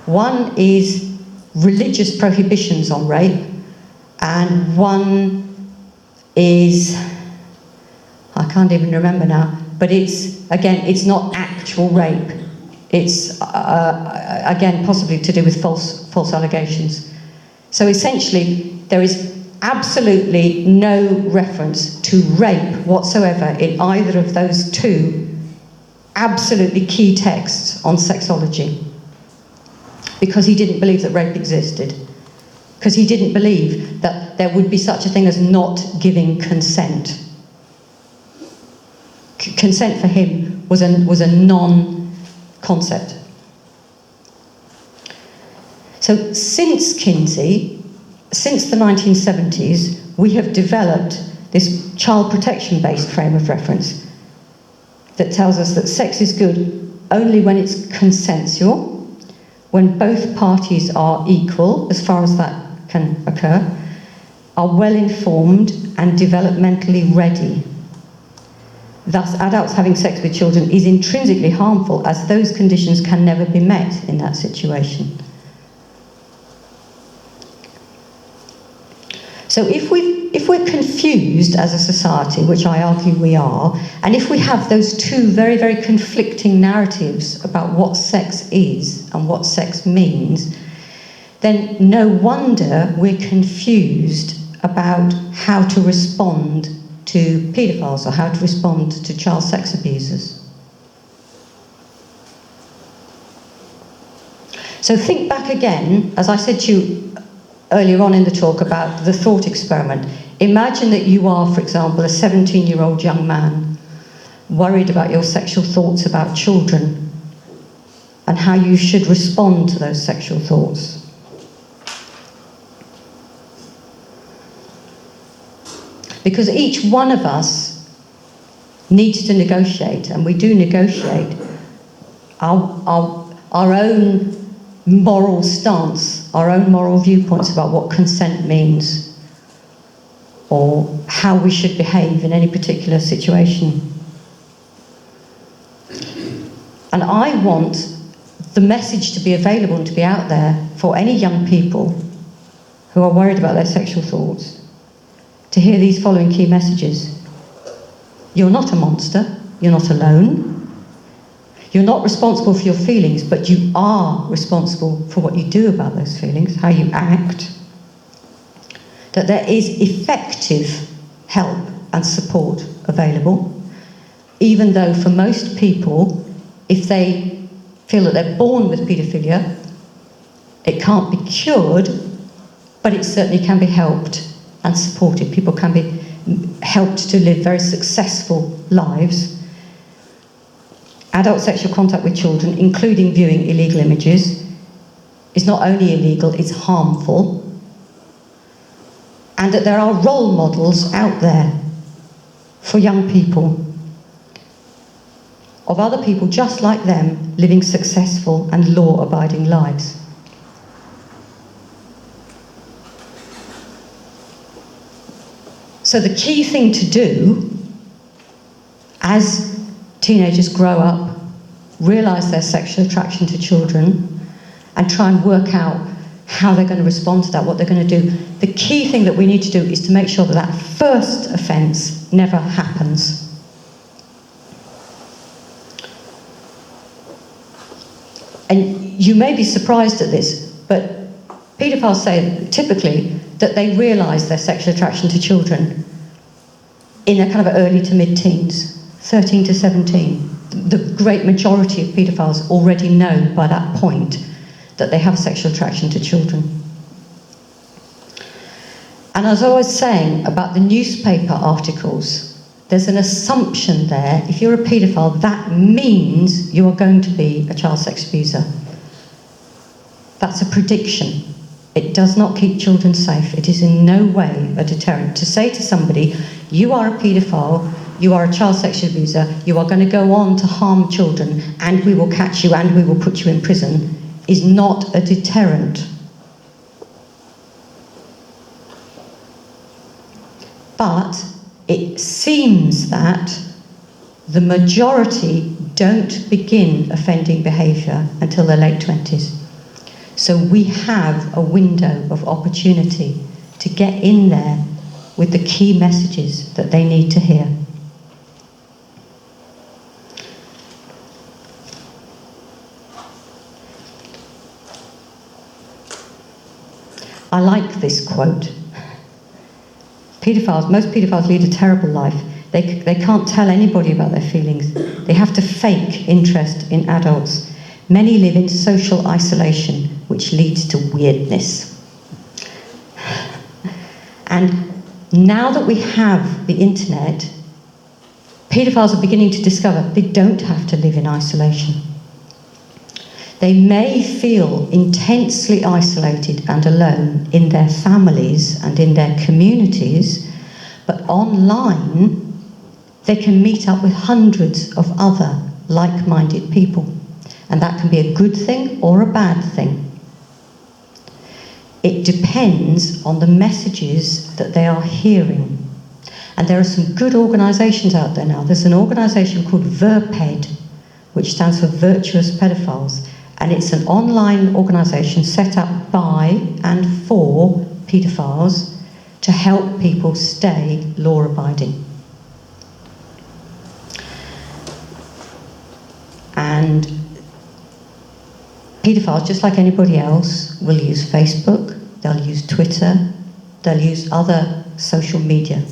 One is religious prohibitions on rape. And one is, I can't even remember now, but it's, again, it's not actual rape. It's, again, possibly to do with false allegations. So essentially, there is absolutely no reference to rape whatsoever in either of those 2 absolutely key texts on sexology. Because he didn't believe that rape existed. Because he didn't believe that there would be such a thing as not giving consent. Consent for him was a non-concept. So since Kinsey, since the 1970s, we have developed this child protection-based frame of reference that tells us that sex is good only when it's consensual, when both parties are equal, as far as that can occur, are well-informed and developmentally ready. Thus, adults having sex with children is intrinsically harmful, as those conditions can never be met in that situation. So if we're confused as a society, which I argue we are, and if we have those 2 very, very conflicting narratives about what sex is and what sex means, then no wonder we're confused about how to respond to paedophiles or how to respond to child sex abusers. So think back again, as I said to you earlier on in the talk, about the thought experiment. Imagine that you are, for example, a 17-year-old young man worried about your sexual thoughts about children and how you should respond to those sexual thoughts. Because each one of us needs to negotiate, and we do negotiate, our own moral stance, our own moral viewpoints about what consent means or how we should behave in any particular situation. And I want the message to be available and to be out there for any young people who are worried about their sexual thoughts to hear these following key messages. You're not a monster, you're not alone. You're not responsible for your feelings, but you are responsible for what you do about those feelings, how you act. That there is effective help and support available, even though for most people, if they feel that they're born with paedophilia, it can't be cured, but it certainly can be helped and supported. People can be helped to live very successful lives. Adult sexual contact with children, including viewing illegal images, is not only illegal, it's harmful. And that there are role models out there for young people of other people just like them living successful and law-abiding lives. So the key thing to do as teenagers grow up, realise their sexual attraction to children, and try and work out how they're going to respond to that, what they're going to do. The key thing that we need to do is to make sure that that first offence never happens. And you may be surprised at this, but paedophiles say typically that they realise their sexual attraction to children in a kind of early to mid-teens. 13 to 17. The great majority of paedophiles already know by that point that they have sexual attraction to children. And as I was saying about the newspaper articles, there's an assumption there. If you're a paedophile, that means you are going to be a child sex abuser. That's a prediction. It does not keep children safe. It is in no way a deterrent. To say to somebody, you are a paedophile, you are a child sexual abuser, you are going to go on to harm children, and we will catch you and we will put you in prison, is not a deterrent. But it seems that the majority don't begin offending behaviour until their late 20s. So we have a window of opportunity to get in there with the key messages that they need to hear. I like this quote. Most paedophiles lead a terrible life. They can't tell anybody about their feelings. They have to fake interest in adults. Many live in social isolation, which leads to weirdness. And now that we have the internet, paedophiles are beginning to discover they don't have to live in isolation. They may feel intensely isolated and alone in their families and in their communities, but online they can meet up with hundreds of other like-minded people. And that can be a good thing or a bad thing. It depends on the messages that they are hearing. And there are some good organisations out there now. There's an organisation called VERPED, which stands for Virtuous Paedophiles. And it's an online organisation set up by and for paedophiles to help people stay law-abiding. And paedophiles, just like anybody else, will use Facebook, they'll use Twitter, they'll use other social media.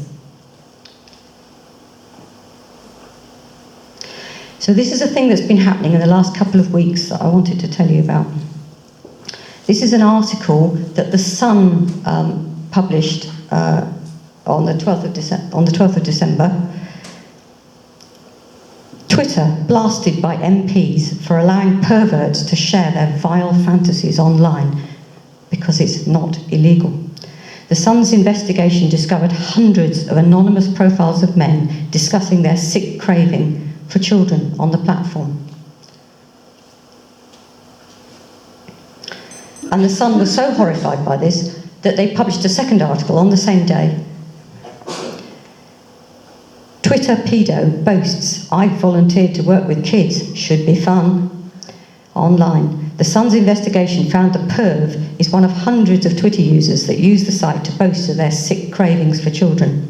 So this is a thing that's been happening in the last couple of weeks that I wanted to tell you about. This is an article that The Sun published on the 12th of December. Twitter blasted by MPs for allowing perverts to share their vile fantasies online because it's not illegal. The Sun's investigation discovered hundreds of anonymous profiles of men discussing their sick craving for children on the platform. And the Sun was so horrified by this that they published a second article on the same day. Twitter pedo boasts, "I volunteered to work with kids, should be fun." Online, the Sun's investigation found the perv is one of hundreds of Twitter users that use the site to boast of their sick cravings for children.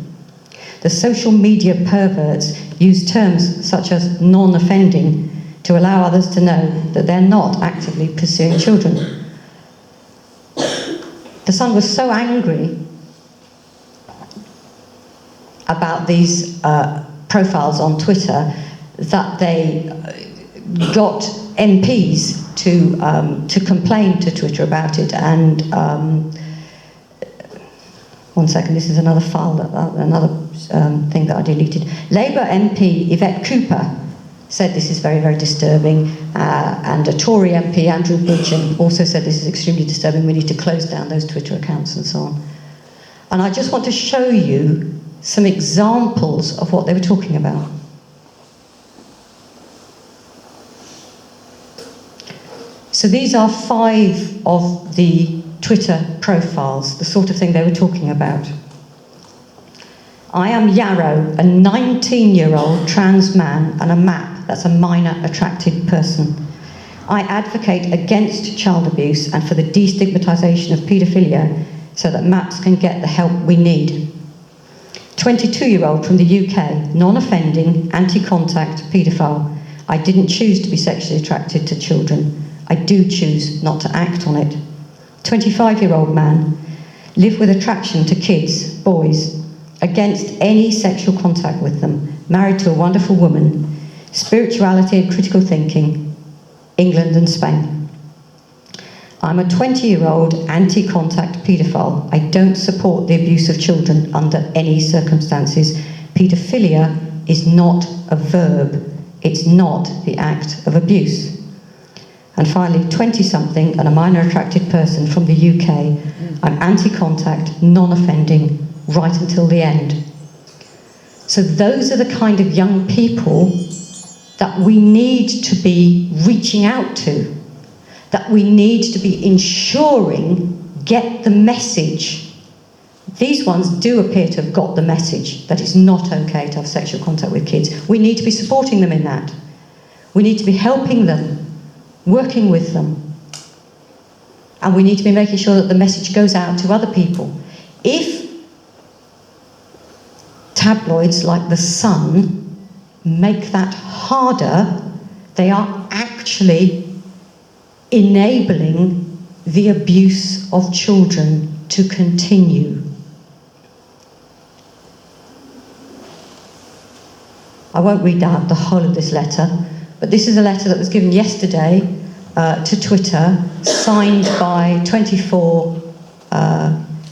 The social media perverts use terms such as non-offending to allow others to know that they're not actively pursuing children. The Sun was so angry about these profiles on Twitter that they got MPs to complain to Twitter about it. And one second, this is another file, another thing that I deleted. Labour MP Yvette Cooper said this is very, very disturbing, and a Tory MP, Andrew Budgen, also said this is extremely disturbing, we need to close down those Twitter accounts and so on. And I just want to show you some examples of what they were talking about. So these are 5 of the Twitter profiles, the sort of thing they were talking about. I am Yarrow, a 19-year-old trans man, and a MAP, that's a minor attracted person. I advocate against child abuse and for the destigmatisation of paedophilia so that MAPs can get the help we need. 22-year-old from the UK, non-offending, anti-contact paedophile. I didn't choose to be sexually attracted to children. I do choose not to act on it. 25-year-old man, live with attraction to kids, boys, against any sexual contact with them, married to a wonderful woman, spirituality and critical thinking, England and Spain. I'm a 20-year-old anti-contact paedophile. I don't support the abuse of children under any circumstances. Paedophilia is not a verb. It's not the act of abuse. And finally, 20-something and a minor attracted person from the UK. I'm anti-contact, non-offending, right until the end. So those are the kind of young people that we need to be reaching out to, that we need to be ensuring get the message these ones do appear to have got the message that it's not okay to have sexual contact with kids. We need to be supporting them in that. We need to be helping them, working with them. And we need to be making sure that the message goes out to other people. If tabloids like The Sun make that harder, they are actually enabling the abuse of children to continue. I won't read out the whole of this letter, but this is a letter that was given yesterday to Twitter, signed by 24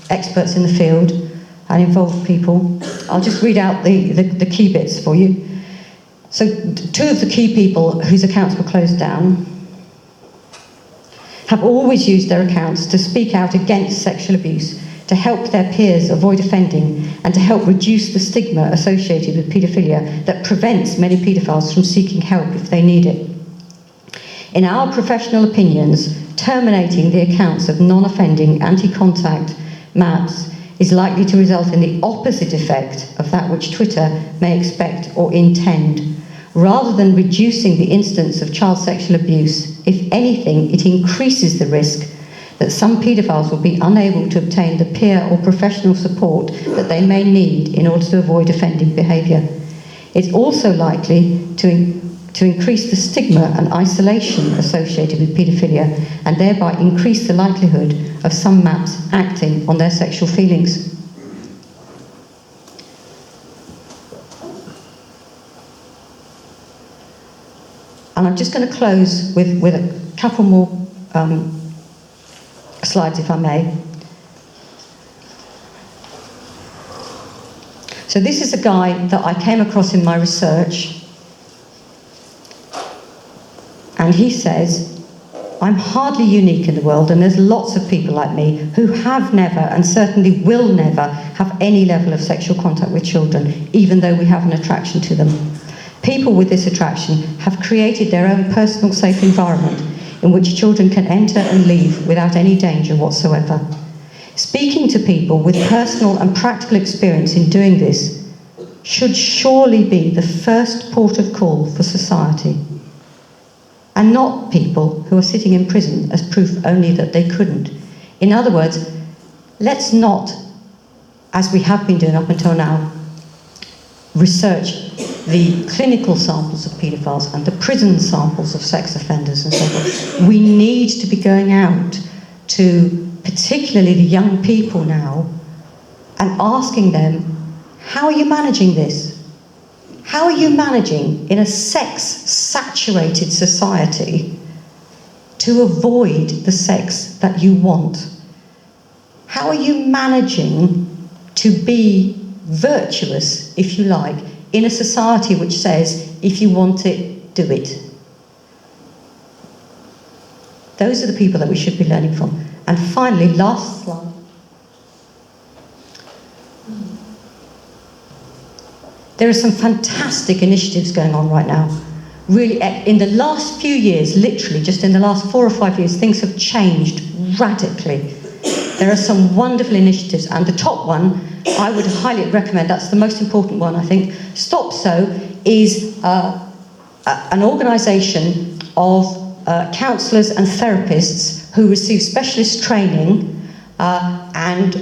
experts in the field and involved people. I'll just read out the key bits for you. So 2 of the key people whose accounts were closed down have always used their accounts to speak out against sexual abuse, to help their peers avoid offending, and to help reduce the stigma associated with paedophilia that prevents many paedophiles from seeking help if they need it. In our professional opinions, terminating the accounts of non-offending anti-contact maps is likely to result in the opposite effect of that which Twitter may expect or intend. Rather than reducing the incidence of child sexual abuse, if anything, it increases the risk that some paedophiles will be unable to obtain the peer or professional support that they may need in order to avoid offending behaviour. It's also likely to increase the stigma and isolation associated with paedophilia, and thereby increase the likelihood of some MAPs acting on their sexual feelings. And I'm just going to close with a couple more slides, if I may. So this is a guy that I came across in my research, and he says, I'm hardly unique in the world, and there's lots of people like me who have never, and certainly will never, have any level of sexual contact with children, even though we have an attraction to them. People with this attraction have created their own personal safe environment in which children can enter and leave without any danger whatsoever. Speaking to people with personal and practical experience in doing this should surely be the first port of call for society, and not people who are sitting in prison as proof only that they couldn't. In other words, let's not, as we have been doing up until now, research the clinical samples of paedophiles and the prison samples of sex offenders and so forth. We need to be going out to particularly the young people now and asking them, how are you managing this? How are you managing in a sex-saturated society to avoid the sex that you want? How are you managing to be virtuous, if you like, in a society which says, if you want it, do it? Those are the people that we should be learning from. And finally, last slide. There are some fantastic initiatives going on right now. Really, in the last few years, literally just in the last 4 or 5 years, things have changed radically. There are some wonderful initiatives, and the top one, I would highly recommend, that's the most important one, I think. StopSo is an organisation of counsellors and therapists who receive specialist training, and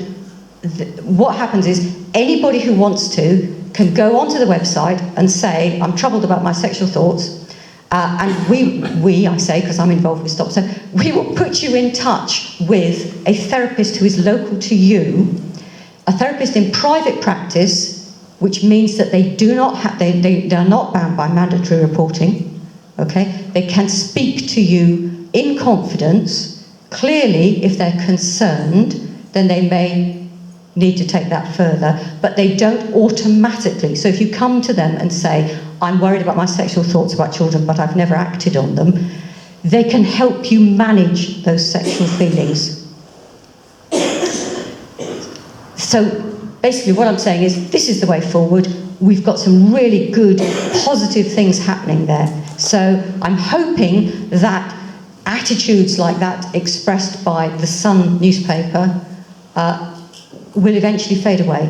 what happens is anybody who wants to can go onto the website and say, I'm troubled about my sexual thoughts, and we, I say, because I'm involved with StopSo, we will put you in touch with a therapist who is local to you, a therapist in private practice, which means that they do not have, they are not bound by mandatory reporting, okay? They can speak to you in confidence. Clearly, if they're concerned, then they may need to take that further, but they don't automatically. So if you come to them and say, I'm worried about my sexual thoughts about children, but I've never acted on them, they can help you manage those sexual feelings. So basically what I'm saying is, this is the way forward. We've got some really good, positive things happening there. So I'm hoping that attitudes like that expressed by the Sun newspaper will eventually fade away,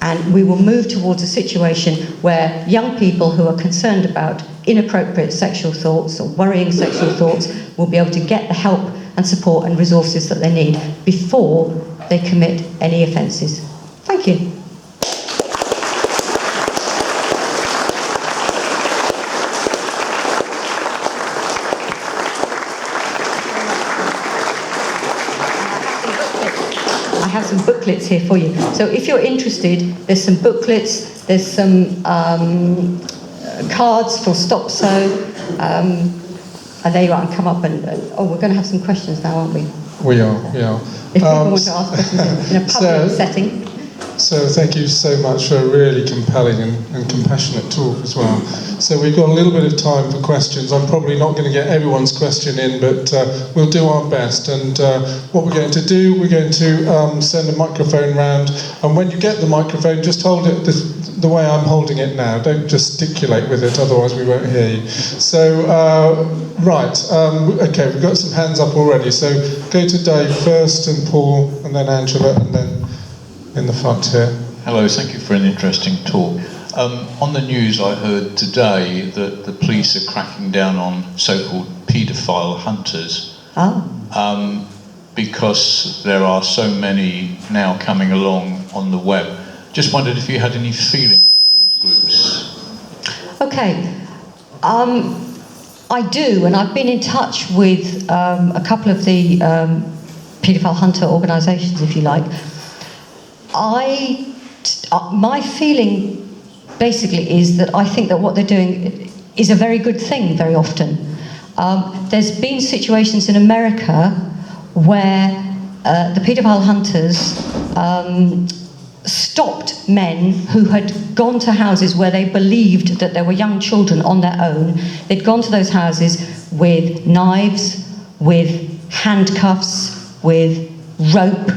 and we will move towards a situation where young people who are concerned about inappropriate sexual thoughts or worrying sexual thoughts will be able to get the help and support and resources that they need before they commit any offences. Thank you. I have some booklets here for you. So if you're interested, there's some booklets, there's some cards for Stop So. And there you are, and come up and oh, we're going to have some questions now, aren't we? We are, yeah. If people want to ask questions in a public setting. So thank you so much for a really compelling and compassionate talk as well. So we've got a little bit of time for questions. I'm probably not going to get everyone's question in, but we'll do our best. And what we're going to do, we're going to send a microphone round. And when you get the microphone, just hold it the way I'm holding it now. Don't gesticulate with it, otherwise we won't hear you. So, okay, we've got some hands up already. So go to Dave first, and Paul, and then Angela, and then in the front here. Hello, thank you for an interesting talk. On the news I heard today that the police are cracking down on so-called paedophile hunters. Oh. Because there are so many now coming along on the web. Just wondered if you had any feelings of these groups. Okay. I do, and I've been in touch with a couple of the paedophile hunter organisations, if you like. My feeling basically is that I think that what they're doing is a very good thing very often. There's been situations in America where the paedophile hunters stopped men who had gone to houses where they believed that there were young children on their own. They'd gone to those houses with knives, with handcuffs, with rope.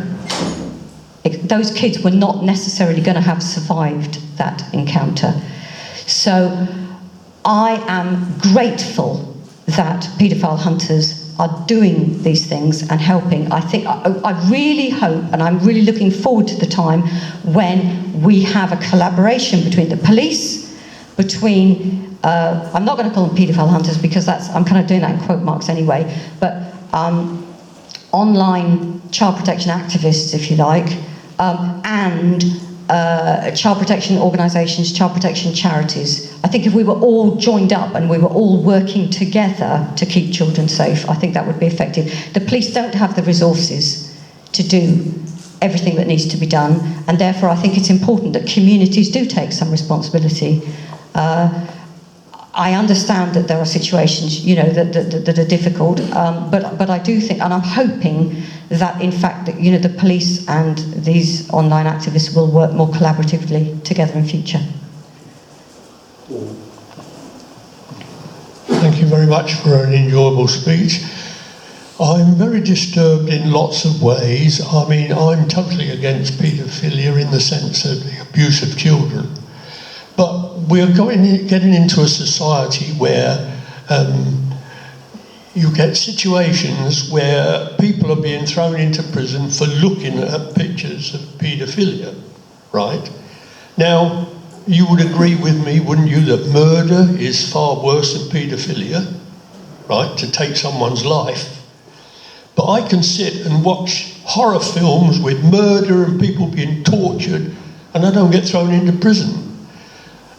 Those kids were not necessarily going to have survived that encounter. So I am grateful that paedophile hunters are doing these things and helping. I really hope, and I'm really looking forward to the time when we have a collaboration between the police, between, I'm not going to call them paedophile hunters because I'm kind of doing that in quote marks anyway, but online child protection activists, if you like, and child protection organisations, child protection charities. I think if we were all joined up and we were all working together to keep children safe, I think that would be effective. The police don't have the resources to do everything that needs to be done, and therefore I think it's important that communities do take some responsibility. I understand that there are situations, that are difficult, but I do think, and I'm hoping that in fact, the police and these online activists will work more collaboratively together in future. Thank you very much for an enjoyable speech. I'm very disturbed in lots of ways. I mean, I'm totally against paedophilia in the sense of the abuse of children. But we're getting into a society where you get situations where people are being thrown into prison for looking at pictures of paedophilia, right? Now, you would agree with me, wouldn't you, that murder is far worse than paedophilia, right, to take someone's life? But I can sit and watch horror films with murder and people being tortured, and I don't get thrown into prison.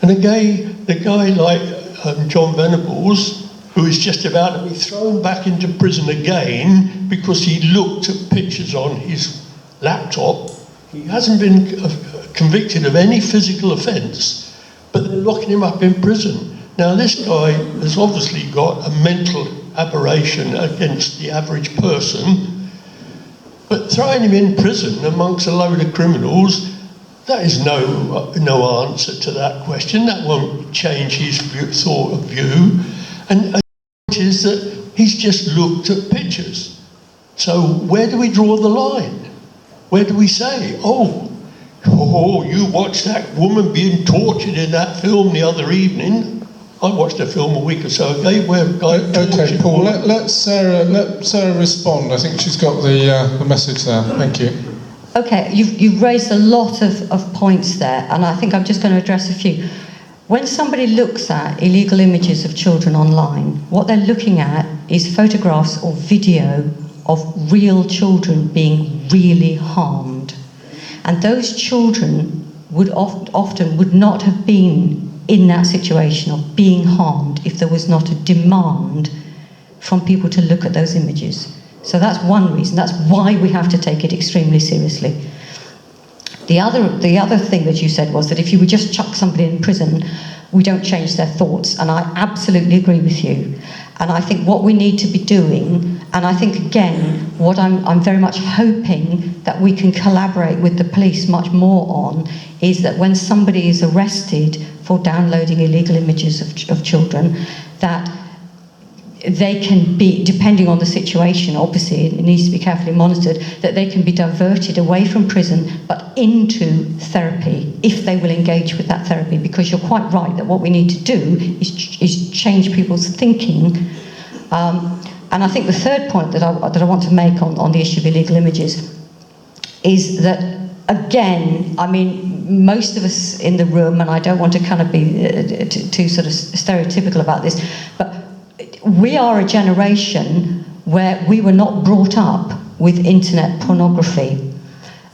And the guy like John Venables, who is just about to be thrown back into prison again because he looked at pictures on his laptop. He hasn't been convicted of any physical offence, but they're locking him up in prison. Now this guy has obviously got a mental aberration against the average person, but throwing him in prison amongst a load of criminals, that is no answer to that question. That won't change his thought of view. And it is that he's just looked at pictures. So where do we draw the line? Where do we say, oh, you watched that woman being tortured in that film the other evening? I watched a film a week or so ago where a guy Okay, Paul, let Sarah respond. I think she's got the message there. Thank you. Okay, you've raised a lot of points there, and I think I'm just going to address a few. When somebody looks at illegal images of children online, what they're looking at is photographs or video of real children being really harmed. And those children would often would not have been in that situation of being harmed if there was not a demand from people to look at those images. So that's one reason. That's why we have to take it extremely seriously. The other thing that you said was that if you would just chuck somebody in prison, we don't change their thoughts. And I absolutely agree with you. And I think what we need to be doing, and I think again, what I'm very much hoping that we can collaborate with the police much more on, is that when somebody is arrested for downloading illegal images of children, that they can be, depending on the situation, obviously it needs to be carefully monitored, that they can be diverted away from prison but into therapy if they will engage with that therapy, because you're quite right that what we need to do is change people's thinking. And I think the third point that I want to make on the issue of illegal images is that, again, I mean, most of us in the room, and I don't want to kind of be too sort of stereotypical about this, but we are a generation where we were not brought up with internet pornography.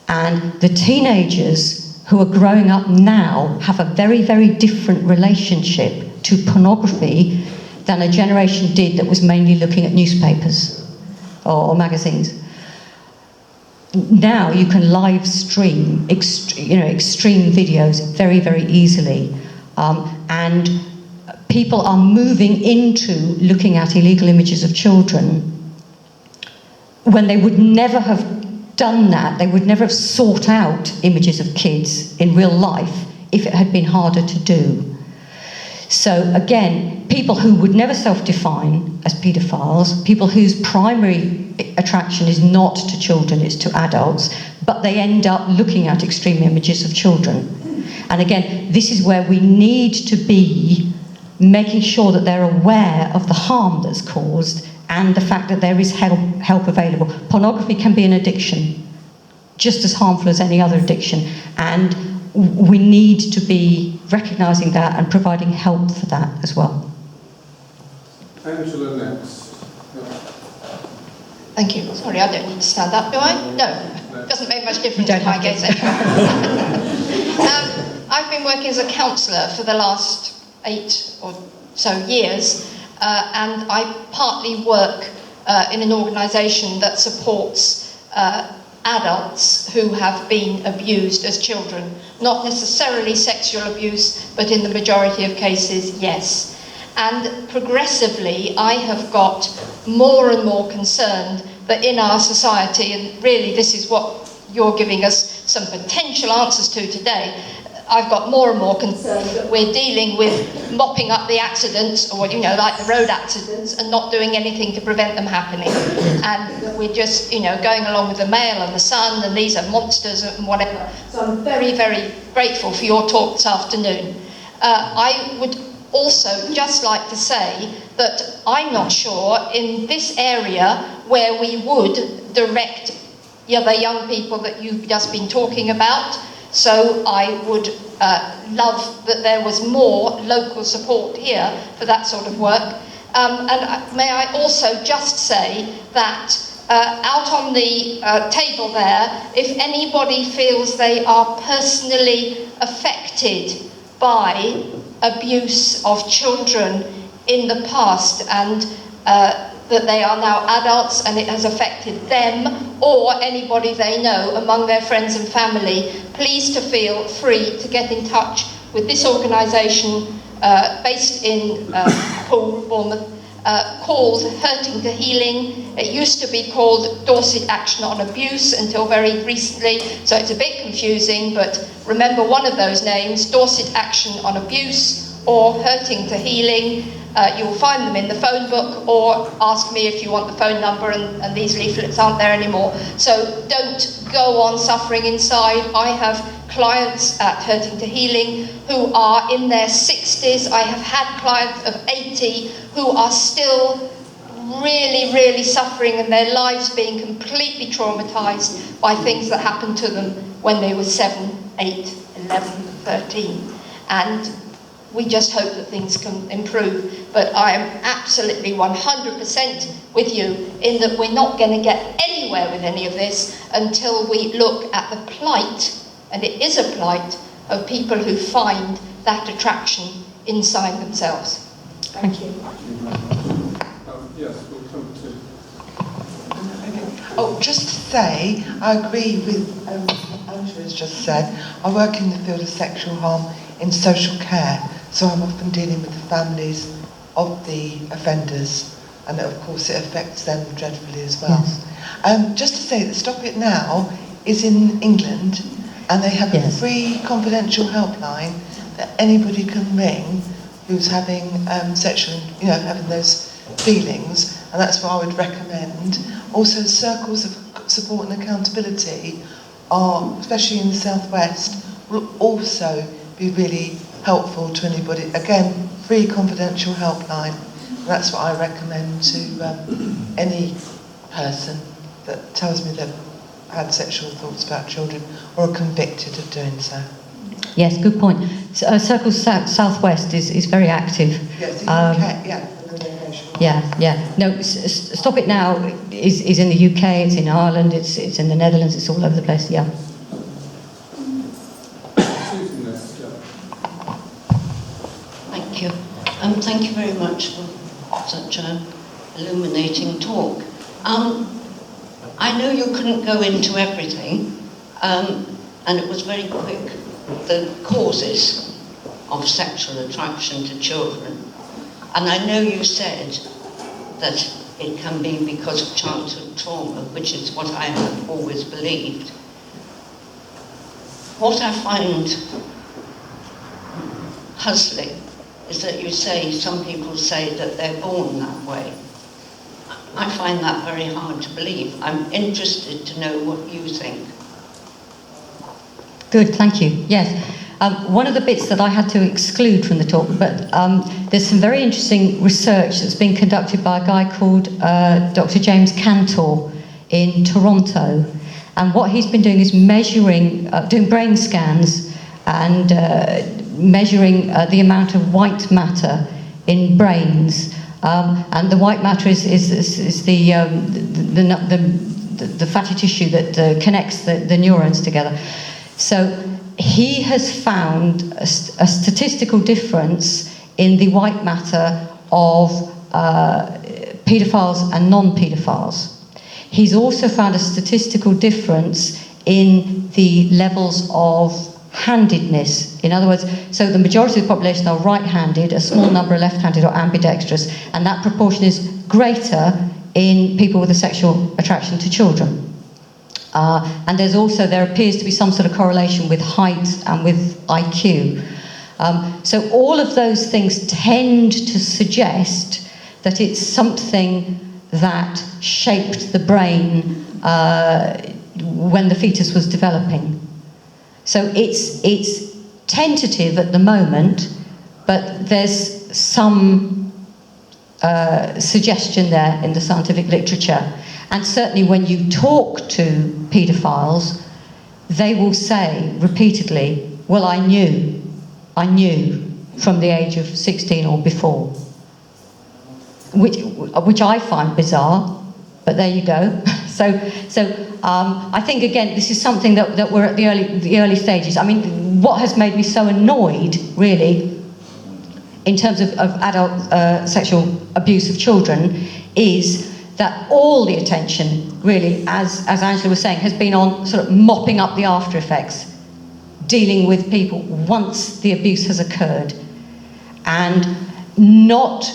And the teenagers who are growing up now have a very, very different relationship to pornography than a generation did that was mainly looking at newspapers or magazines. Now you can live stream extreme videos very, very easily. And people are moving into looking at illegal images of children when they would never have done that. They would never have sought out images of kids in real life if it had been harder to do. So again, people who would never self-define as paedophiles, people whose primary attraction is not to children, it's to adults, but they end up looking at extreme images of children. And again, this is where we need to be making sure that they're aware of the harm that's caused and the fact that there is help available. Pornography can be an addiction, just as harmful as any other addiction, and we need to be recognising that and providing help for that as well. Angela next. Thank you. Sorry, I don't need to stand up, do I? No. Doesn't make much difference in my case. I've been working as a counsellor for the last 8 or so years, and I partly work in an organisation that supports adults who have been abused as children. Not necessarily sexual abuse, but in the majority of cases, yes. And progressively, I have got more and more concerned that in our society, and really this is what you're giving us some potential answers to today, I've got more and more concerned that we're dealing with mopping up the accidents, or, like the road accidents, and not doing anything to prevent them happening. And that we're just, going along with the male and the sun, and these are monsters and whatever. So I'm very, very grateful for your talk this afternoon. I would also just like to say that I'm not sure in this area where we would direct the young people that you've just been talking about. So I would love that there was more local support here for that sort of work. And may I also just say that out on the table there, if anybody feels they are personally affected by abuse of children in the past, and that they are now adults and it has affected them or anybody they know among their friends and family, please to feel free to get in touch with this organisation based in Poole, Bournemouth, called Hurting to Healing. It used to be called Dorset Action on Abuse until very recently, so it's a bit confusing, but remember one of those names, Dorset Action on Abuse or Hurting to Healing. You'll find them in the phone book, or ask me if you want the phone number, and these leaflets aren't there anymore. So don't go on suffering inside. I have clients at Hurting to Healing who are in their 60s. I have had clients of 80 who are still really, really suffering and their lives being completely traumatised by things that happened to them when they were 7, 8, 11, 13. And we just hope that things can improve. But I am absolutely 100% with you in that we're not going to get anywhere with any of this until we look at the plight, and it is a plight, of people who find that attraction inside themselves. Thank you. Yes, we'll come to... Oh, just to say, I agree with what Angela's just said. I work in the field of sexual harm in social care, so I'm often dealing with the families of the offenders, and of course it affects them dreadfully as well. Yes. Just to say that Stop It Now is in England, and they have a free confidential helpline that anybody can ring who's having sexual, having those feelings, and that's what I would recommend. Also, circles of support and accountability are, especially in the southwest, will also be really helpful to anybody. Again, free confidential helpline. That's what I recommend to any person that tells me they've had sexual thoughts about children or are convicted of doing so. Yes, good point. Circles Southwest is very active. Yes, No, Stop It Now is in the UK, it's in Ireland, it's in the Netherlands, it's all over the place, yeah. Thank you. Thank you very much for such an illuminating talk. I know you couldn't go into everything, and it was very quick, the causes of sexual attraction to children. And I know you said that it can be because of childhood trauma, which is what I have always believed. What I find puzzling is that you say, some people say that they're born that way. I find that very hard to believe. I'm interested to know what you think. Good, thank you. Yes. One of the bits that I had to exclude from the talk, but there's some very interesting research that's been conducted by a guy called Dr. James Cantor in Toronto. And what he's been doing is measuring, doing brain scans and measuring the amount of white matter in brains. And the white matter is the fatty tissue that connects the neurons together. So he has found a statistical difference in the white matter of paedophiles and non-paedophiles. He's also found a statistical difference in the levels of handedness. In other words, so the majority of the population are right-handed, a small number are left-handed or ambidextrous, and that proportion is greater in people with a sexual attraction to children. And there appears to be some sort of correlation with height and with IQ. So all of those things tend to suggest that it's something that shaped the brain when the fetus was developing. So it's tentative at the moment, but there's some suggestion there in the scientific literature. And certainly when you talk to paedophiles, they will say repeatedly, well, I knew from the age of 16 or before. Which I find bizarre, but there you go. So I think, again, this is something that we're at the early stages. I mean, what has made me so annoyed, really, in terms of adult sexual abuse of children, is that all the attention, really, as Angela was saying, has been on sort of mopping up the after effects, dealing with people once the abuse has occurred, and not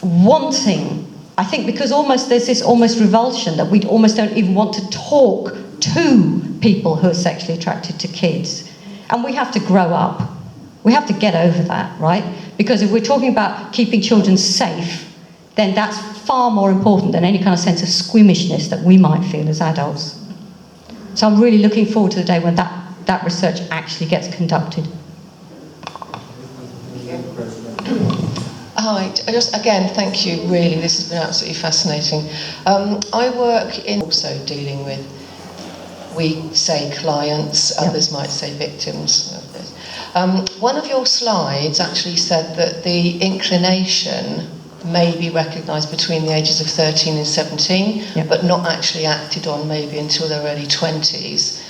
wanting, I think, because there's this almost revulsion that we almost don't even want to talk to people who are sexually attracted to kids. And we have to grow up. We have to get over that, right? Because if we're talking about keeping children safe, then that's far more important than any kind of sense of squeamishness that we might feel as adults. So I'm really looking forward to the day when that research actually gets conducted. Hi, again, thank you, really, this has been absolutely fascinating. I work in also dealing with, we say clients, others might say victims of this. One of your slides actually said that the inclination may be recognised between the ages of 13 and 17, but not actually acted on maybe until their early 20s.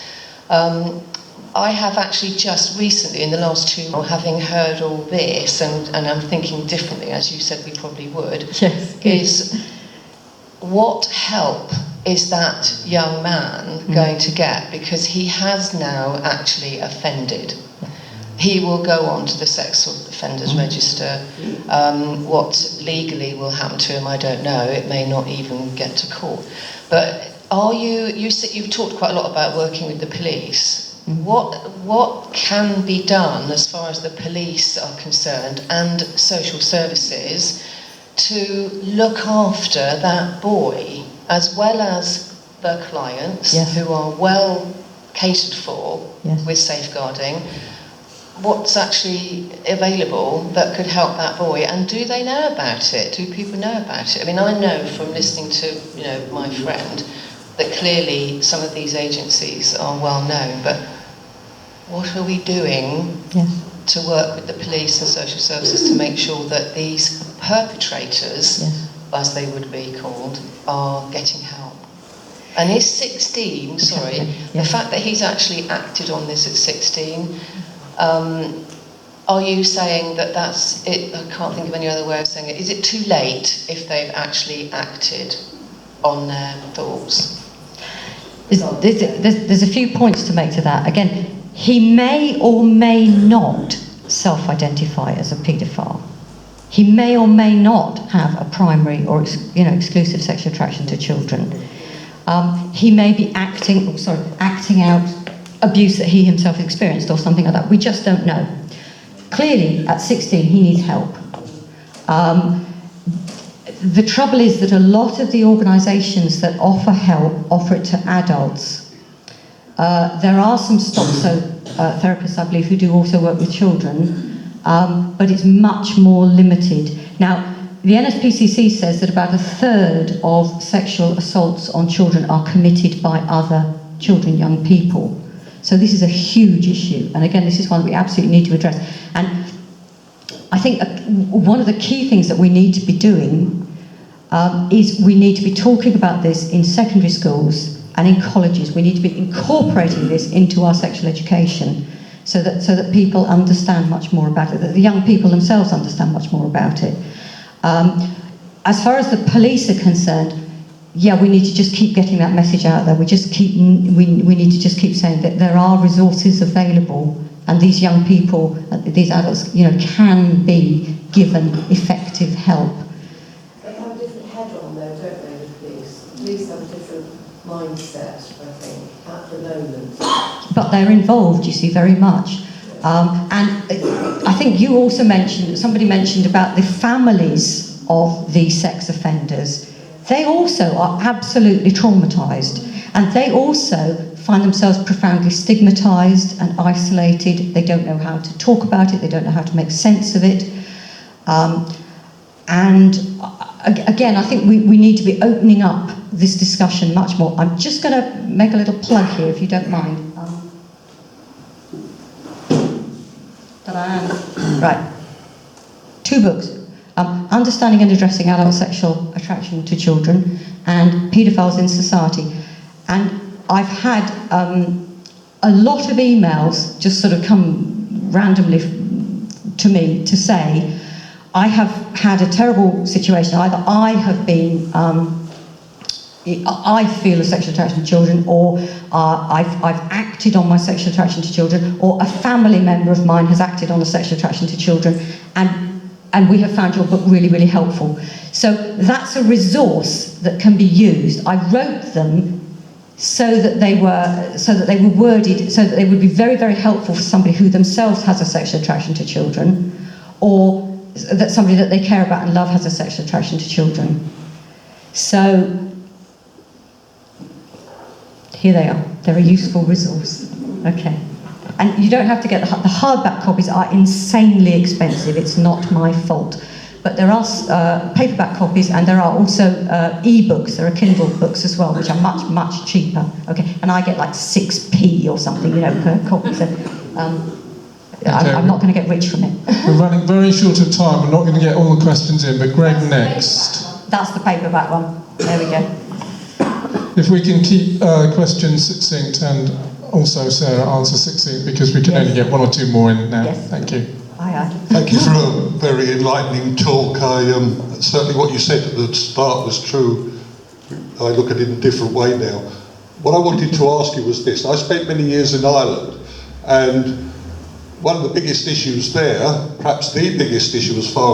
I have actually just recently, in the last 2 months, having heard all this, and I'm thinking differently, as you said we probably would, is what help is that young man going to get? Because he has now actually offended. He will go on to the sex offenders register. What legally will happen to him, I don't know. It may not even get to court. But you've talked quite a lot about working with the police. What can be done as far as the police are concerned and social services to look after that boy, as well as the clients who are well catered for with safeguarding? What's actually available that could help that boy, and do they know about it? Do people know about it? I mean, I know from listening to my friend that clearly some of these agencies are well known, but what are we doing to work with the police and social services to make sure that these perpetrators, as they would be called, are getting help? And is 16, the fact that he's actually acted on this at 16, are you saying that that's it? I can't think of any other way of saying it. Is it too late if they've actually acted on their thoughts? There's a few points to make to that. Again, he may or may not self-identify as a paedophile. He may or may not have a primary or exclusive sexual attraction to children. He may be acting out abuse that he himself experienced or something like that. We just don't know. Clearly, at 16, he needs help. The trouble is that a lot of the organisations that offer help offer it to adults. There are some therapists, I believe, who do also work with children, but it's much more limited. Now, the NSPCC says that about 1/3 of sexual assaults on children are committed by other children, young people. So this is a huge issue, and again, this is one that we absolutely need to address. And I think one of the key things that we need to be doing is we need to be talking about this in secondary schools and in colleges. We need to be incorporating this into our sexual education so that people understand much more about it, that the young people themselves understand much more about it. As far as the police are concerned, we need to just keep getting that message out there. We need to just keep saying that there are resources available, and these young people, these adults, can be given effective help. They have a different head on though, don't they, the police? The police have a different mindset, I think, at the moment. But they're involved, you see, very much. And I think you also somebody mentioned about the families of the sex offenders. They also are absolutely traumatised, and they also find themselves profoundly stigmatised and isolated. They don't know how to talk about it, they don't know how to make sense of it. And again, I think we need to be opening up this discussion much more. I'm just going to make a little plug here, if you don't mind. Right. 2 books. Understanding and Addressing Adult Sexual Attraction to Children and Paedophiles in Society. And I've had a lot of emails just sort of come randomly to me to say, I have had a terrible situation. Either I have been, I feel a sexual attraction to children, or I've acted on my sexual attraction to children, or a family member of mine has acted on a sexual attraction to children, and we have found your book really, really helpful. So that's a resource that can be used. I wrote them so that they were worded so that they would be very, very helpful for somebody who themselves has a sexual attraction to children, or that somebody that they care about and love has a sexual attraction to children. So here they are. They're a useful resource. Okay. And you don't have to get the hardback copies are insanely expensive. It's not my fault. But there are paperback copies, and there are also e-books. There are Kindle books as well, which are much, much cheaper. Okay, and I get like 6p or something, you know, per copy. So I'm not going to get rich from it. We're running very short of time. We're not going to get all the questions in, but Greg next. That's the paperback one. There we go. If we can keep questions succinct and also Sarah answer succinct, because we can only get one or two more in now. Yes. Thank you. Aye. Thank you for a very enlightening talk. Certainly what you said at the start was true. I look at it in a different way now. What I wanted to ask you was this. I spent many years in Ireland, and one of the biggest issues there, perhaps the biggest issue as far